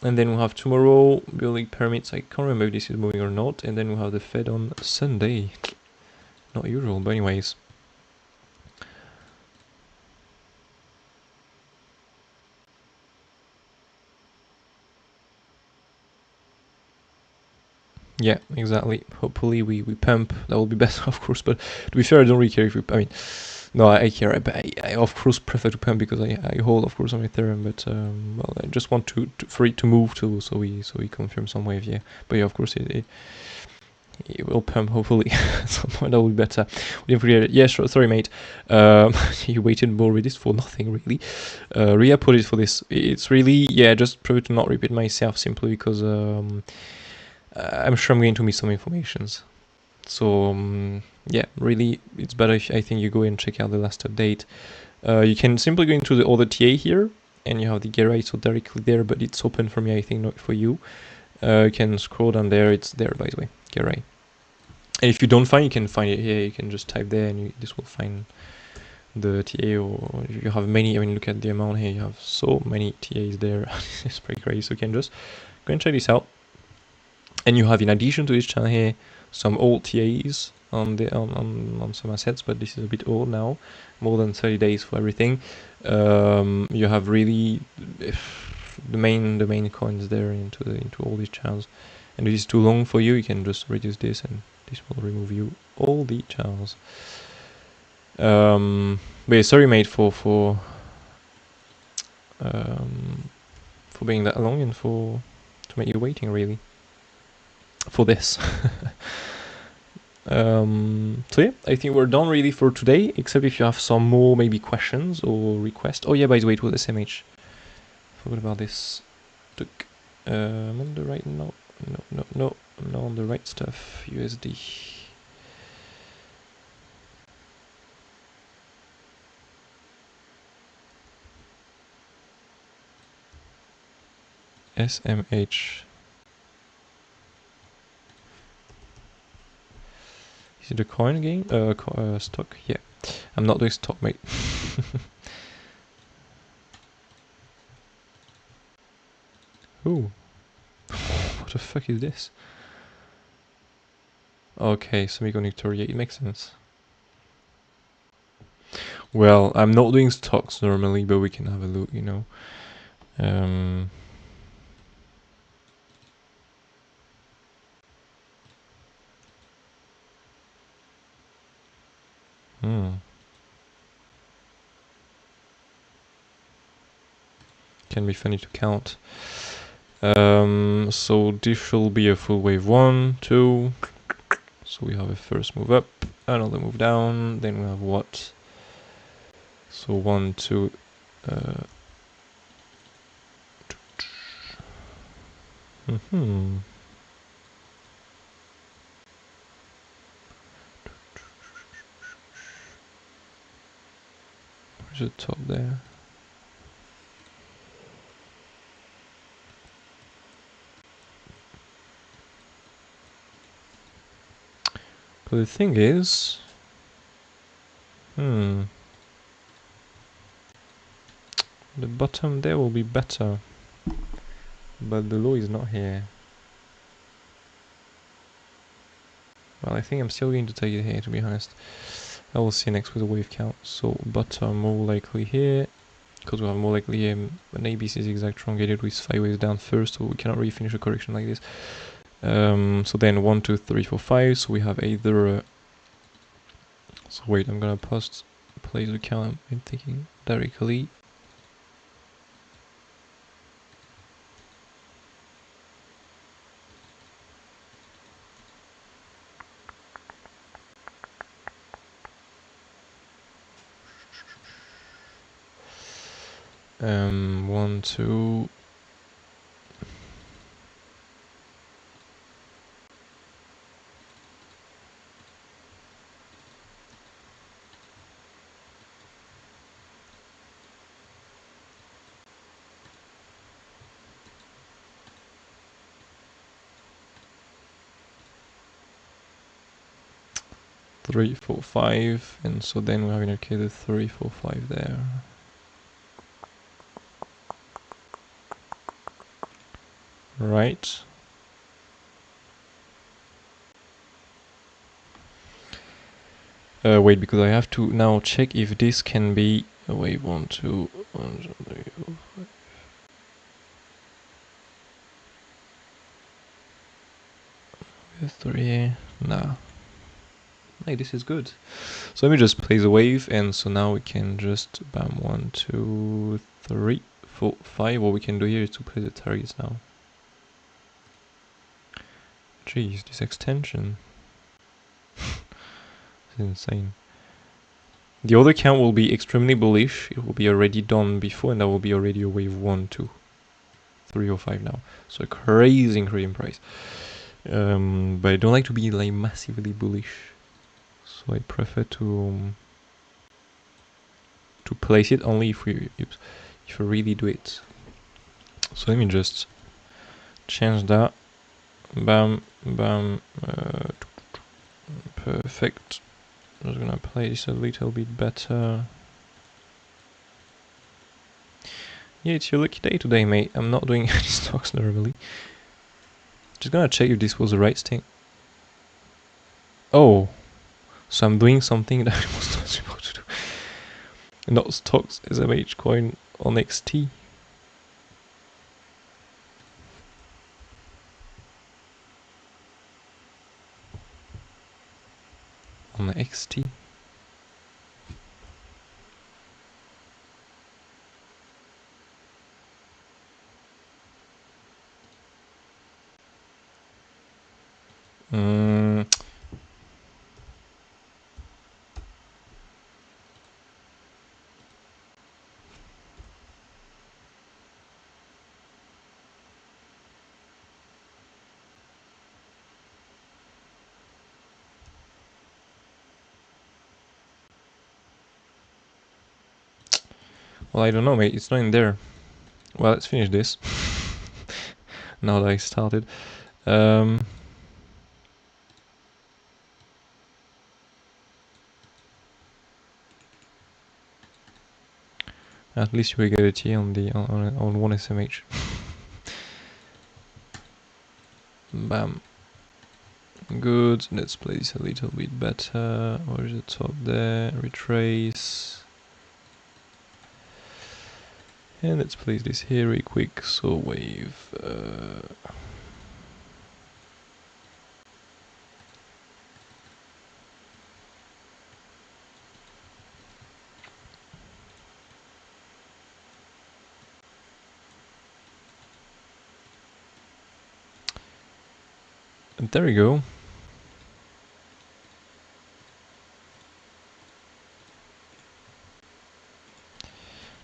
And then we'll have tomorrow building permits. I can't remember if this is moving or not. And then we'll have the Fed on Sunday. Not usual, but anyways. Yeah, exactly. Hopefully we pump. That will be better, of course. But to be fair, I don't really care if we. I mean, no, I care. But I of course prefer to pump because I hold, of course, on Ethereum. But well, I just want for it to move too, so we confirm some wave. Yeah, but yeah, of course it it will pump hopefully. Some point that will be better. We didn't forget it. Yeah, sure, sorry mate. You waited more with this for nothing really. Ria put it for this. It's really, yeah, just probably to not repeat myself simply because I'm sure I'm going to miss some informations. So yeah, really it's better if I think you go and check out the last update. You can simply go into the other TA here and you have the get right, so directly there, but it's open for me, I think, not for you. You can scroll down there, it's there by the way, get right. And if you don't find, you can find it here. You can just type there and this will find the TA, or if you have many, I mean, look at the amount here, you have so many TAs there. It's pretty crazy. So you can just go and check this out. And you have, in addition to this channel here, some old TAs on the on some assets, but this is a bit old now, more than 30 days for everything. You have really the main coins there into all these channels. And if it's too long for you, you can just reduce this, and this will remove you all the channels. But yeah, sorry mate for being that long and to make you waiting really for this. So yeah, I think we're done really for today, except if you have some more maybe questions or requests. Oh yeah, by the way, it was SMH. Forgot about this. On the right, no, on the right stuff. USD. SMH. Is it a coin again? Stock? Yeah. I'm not doing stock, mate. Ooh. What the fuck is this? Okay, semiconductor. Yeah, it makes sense. Well, I'm not doing stocks normally, but we can have a look, you know. Can be funny to count. So this should be a full wave 1, 2. So we have a first move up, another move down, then we have what? So 1, 2. Where's the top there? But the thing is, the bottom there will be better, but the low is not here. Well, I think I'm still going to take it here, to be honest. I will see next with the wave count. So bottom more likely here, because we have more likely here an ABC zigzag truncated with 5 waves down first, so we cannot really finish a correction like this. So then 1, 2, 3, 4, 5. So we have either. So wait, I'm gonna place the count. I'm thinking directly. One, two. Three, 4, 5, and so then we have indicated 3, 4, 5 there. Right. Wait, because I have to now check if this can be a wave 1, 2, 1, 2, 3, 4, 5. 3, nah. Hey, this is good. So let me just place a wave, and so now we can just bam 1, 2, 3, 4, 5. What we can do here is to place the targets now. Jeez, this extension. It's insane. The other count will be extremely bullish. It will be already done before, and that will be already a wave 1, 2, 3 or 5 now. So a crazy increase in price. But I don't like to be like massively bullish. So I prefer to place it only if we really do it. So let me just change that. Bam, bam. Perfect. I'm just gonna place a little bit better. Yeah, it's your lucky day today, mate. I'm not doing any stocks normally. Just gonna check if this was the right thing. Oh, so I'm doing something that I was not supposed to do. Not stocks, SMH coin on XT. On the XT. Well, I don't know, mate. It's not in there. Well, let's finish this. Now that I started. At least we get it here on the on one SMH. Bam. Good. Let's place a little bit better. Where's the top there? Retrace. And let's place this here really quick. So wave. And there we go.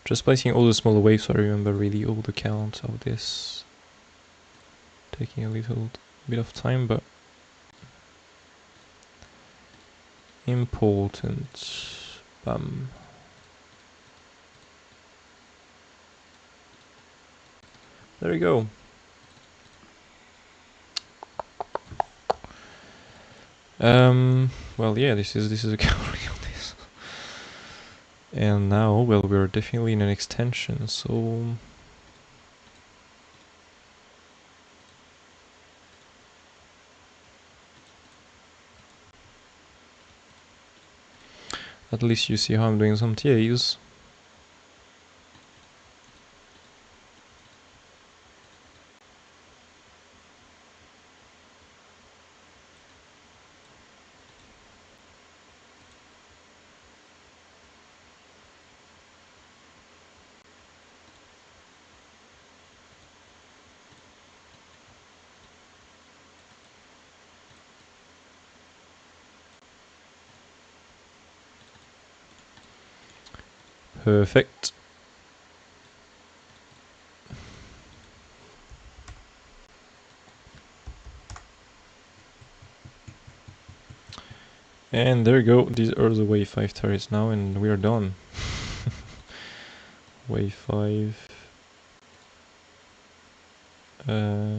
Just placing all the smaller waves so I remember really all the counts of this. Taking a little bit of time, but important. Bam. There we go. Well, yeah, this is a gallery on this. And now, well, we're definitely in an extension, so at least you see how I'm doing some TAs. Perfect. And there you go, these are the wave 5 targets now, and we are done. Wave 5. There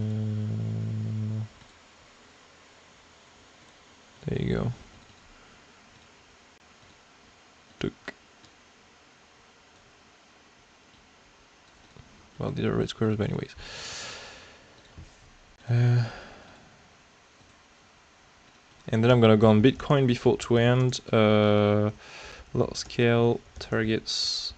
you go. Took. Well, these are red squares, but anyways. And then I'm gonna go on Bitcoin before to end. Lot scale targets.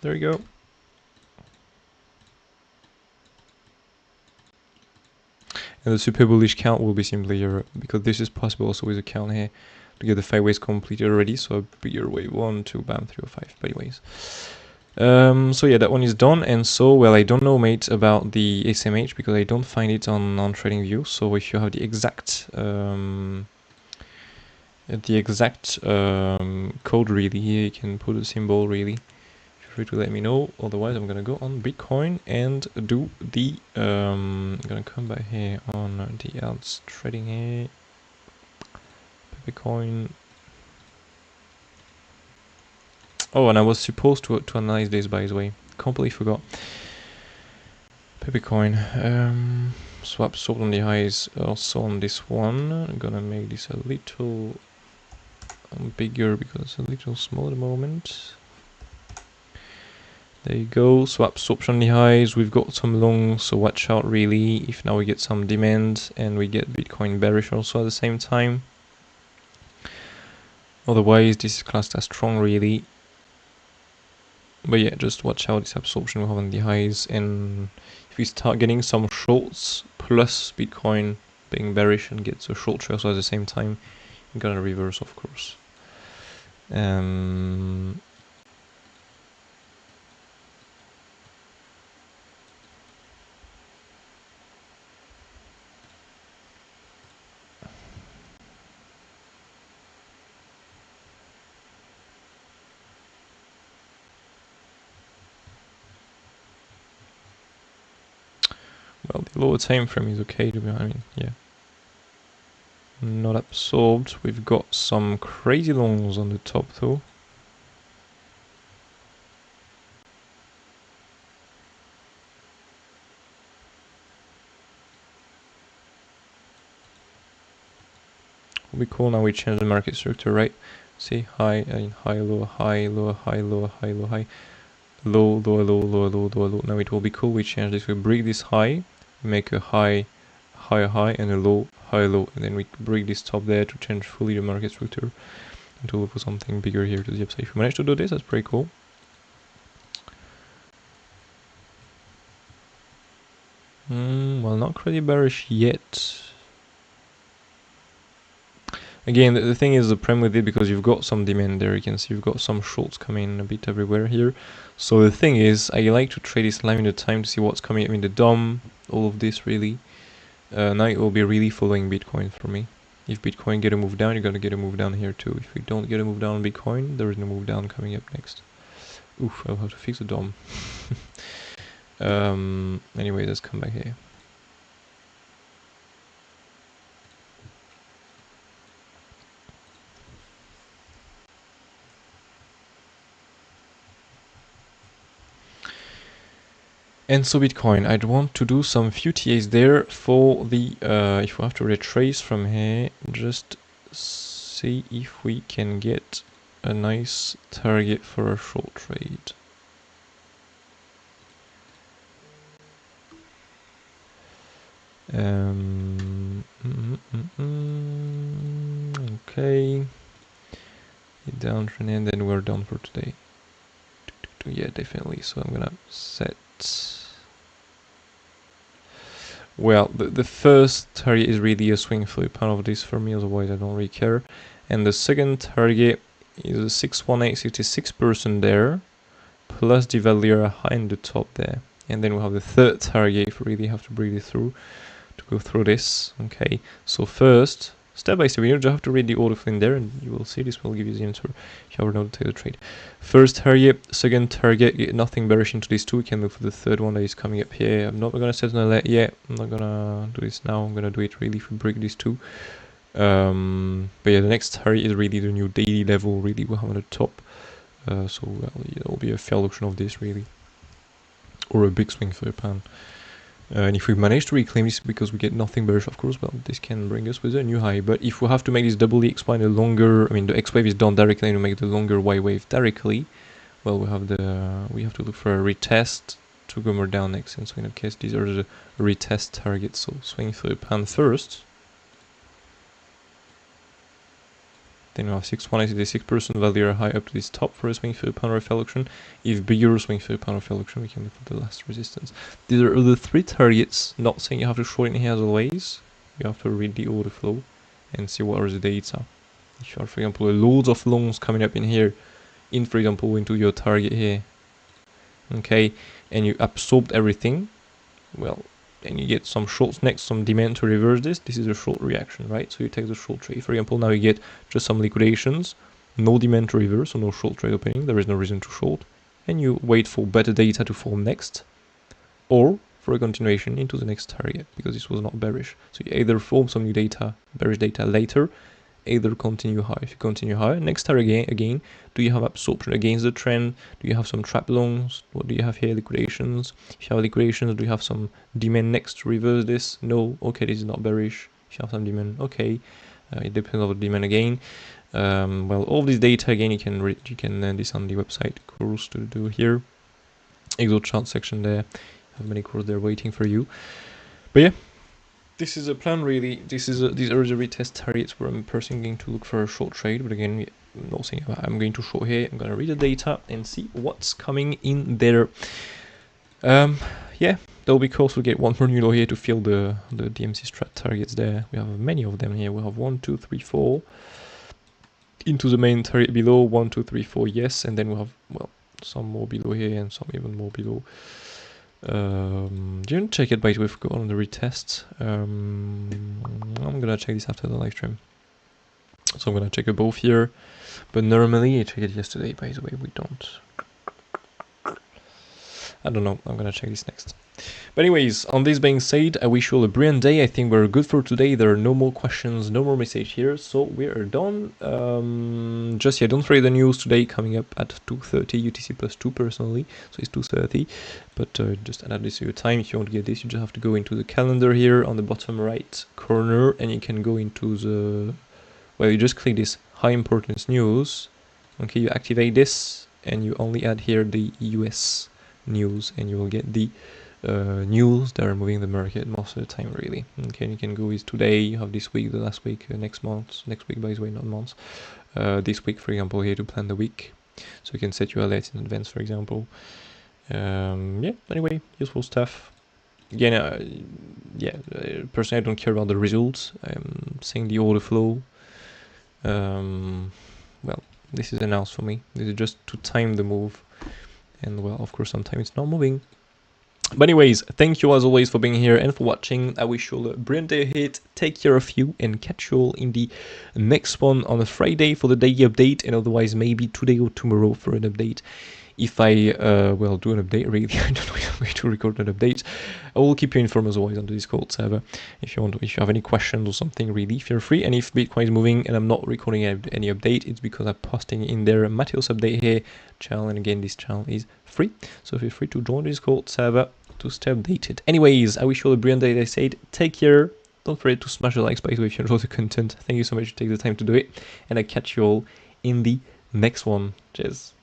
There we go. And the super bullish count will be simply because this is possible also with a count here to get the 5 waves completed already. So a bigger wave 1, 2, bam, 3 or 5 by ways. So yeah, that one is done. And so, well, I don't know, mate, about the SMH because I don't find it on TradingView. So if you have the exact code really here, you can put a symbol really. Feel free to let me know. Otherwise, I'm gonna go on Bitcoin and do the I'm gonna come back here on the Alts trading here. Bitcoin. Oh, and I was supposed to analyze this, by the way. Completely forgot. Bitcoin. Swap sold on the highs, also on this one. I'm gonna make this a little bigger because it's a little small at the moment. There you go. Swap sold on the highs. We've got some longs, so watch out really. If now we get some demand and we get Bitcoin bearish also at the same time. Otherwise, this is classed as strong really. But yeah, just watch out this absorption we have on the highs, and if we start getting some shorts plus Bitcoin being bearish and gets a short trail also at the same time, you're gonna reverse, of course. Well, the lower time frame is okay to be honest. I mean, yeah. Not absorbed. We've got some crazy longs on the top though. Will be cool. Now we change the market structure, right? See, high, high, low, high, low, high, low, high, low, high, low, low, low, low, low, low, low. Now it will be cool. We change this. We break this high, make a high, high, high, and a low, high, low, and then we break this top there to change fully the market structure and to look for something bigger here to the upside. If we manage to do this, that's pretty cool. Well, not crazy bearish yet. Again, the thing is the problem with it, because you've got some demand there, you can see you've got some shorts coming a bit everywhere here. So the thing is, I like to trade this line in the time to see what's coming in the DOM, all of this really. Now it will be really following Bitcoin for me. If Bitcoin get a move down, you're gonna get a move down here too. If we don't get a move down on Bitcoin, there is no move down coming up next. Oof, I'll have to fix the DOM. Anyway, let's come back here. And so Bitcoin, I'd want to do some few TAs there for the, if we have to retrace from here, just see if we can get a nice target for a short trade. Okay. Downtrend, and then we're done for today. Yeah, definitely. So I'm gonna set. Well, the first target is really a swing flip out of this for me, otherwise I don't really care. And the second target is a 618.66% there, plus the value high in the top there. And then we have the third target if we really have to break it through, to go through this. Okay, so first, step by step, you just have to read the order flow in there, and you will see this will give you the answer if you ever know to take the trade. First target, second target, get nothing bearish into these two. We can look for the third one that is coming up here. I'm not gonna set an alert yet. I'm not gonna do this now. I'm gonna do it really if we break these two. But yeah, the next target is really the new daily level. Really, we have on the top. So well, it'll be a fair option of this really, or a big swing for a pan. And if we manage to reclaim this because we get nothing bearish, of course, well, this can bring us with a new high. But if we have to make this double explain the longer, I mean, the X wave is done directly, and we make the longer Y wave directly, well, we have to look for a retest to go more down next. And so in that case, these are the retest targets. So swing for a pan first, Then you have 6% value high up to this top for a swing for $1 auction. If bigger swing for $1 auction, we can look for the last resistance. These are the 3 targets. Not saying you have to short in here as always. You have to read the order flow and see what are the data. If you have, for example, loads of longs coming up in here, for example, into your target here, okay, and you absorbed everything, well, and you get some shorts next, some demand to reverse this. This is a short reaction, right? So you take the short trade. For example, now you get just some liquidations, no demand to reverse, so no short trade opening. There is no reason to short, and you wait for better data to form next, or for a continuation into the next target, because this was not bearish. So you either form some new data, bearish data later, either continue high. If you continue high, next target again, do you have absorption against the trend? Do you have some trap longs? What do you have here? Liquidations. If you have liquidations, do you have some demand next to reverse this? No. Okay, this is not bearish. If you have some demand, okay. It depends on the demand again. Well, all this data again, you can this on the website course to do here. Exo chart section there. Have many courses there waiting for you. But yeah. This is a plan really. These are the retest targets where I'm personally going to look for a short trade, but again, I'm not saying I'm going to short here. I'm going to read the data and see what's coming in there. Yeah, that'll be cool. So we get one more new low here to fill the DMC strat targets there. We have many of them here. We have 1, 2, 3, 4 into the main target below. 1, 2, 3, 4. Yes, and then we have, well, some more below here and some even more below. Didn't check it by the way, if we go on the retest. I'm gonna check this after the live stream, so I'm gonna check it both here, but normally I checked it yesterday, by the way. We don't, I don't know, I'm gonna check this next. But anyways, on this being said, I wish you all a brilliant day. I think we're good for today. There are no more questions, no more message here, so we are done. Just, yeah, don't forget the news today coming up at 2:30 UTC plus 2 personally, so it's 2:30, but just add this to your time. If you want to get this, you just have to go into the calendar here on the bottom right corner, and you can go into the, well, you just click this high importance news, okay, you activate this, and you only add here the US news, and you will get the news that are moving the market most of the time, really. Okay, you can go with today, you have this week, the last week, next week, by the way, not months. This week, for example, here to plan the week, so you can set your alerts in advance, for example. Yeah, anyway, useful stuff. Again, yeah, personally I don't care about the results. I'm saying the order flow. Well, this is announced for me. This is just to time the move, and well, of course, sometimes it's not moving. But anyways, thank you as always for being here and for watching. I wish you all a brilliant day ahead. Take care of you, and catch you all in the next one on a Friday for the daily update, and otherwise maybe today or tomorrow for an update. If I well, do an update, really. I don't know if I'm going to record an update. I will keep you informed as always on the Discord server. If you have any questions or something, really feel free. And if Bitcoin is moving and I'm not recording any update, it's because I'm posting in there a Matthias update here channel. And again, this channel is free, so feel free to join the Discord server to stay updated. Anyways, I wish you all a brilliant day. As I said, take care. Don't forget to smash the likes, by the way, if you enjoy the content. Thank you so much for taking the time to do it, and I catch you all in the next one. Cheers.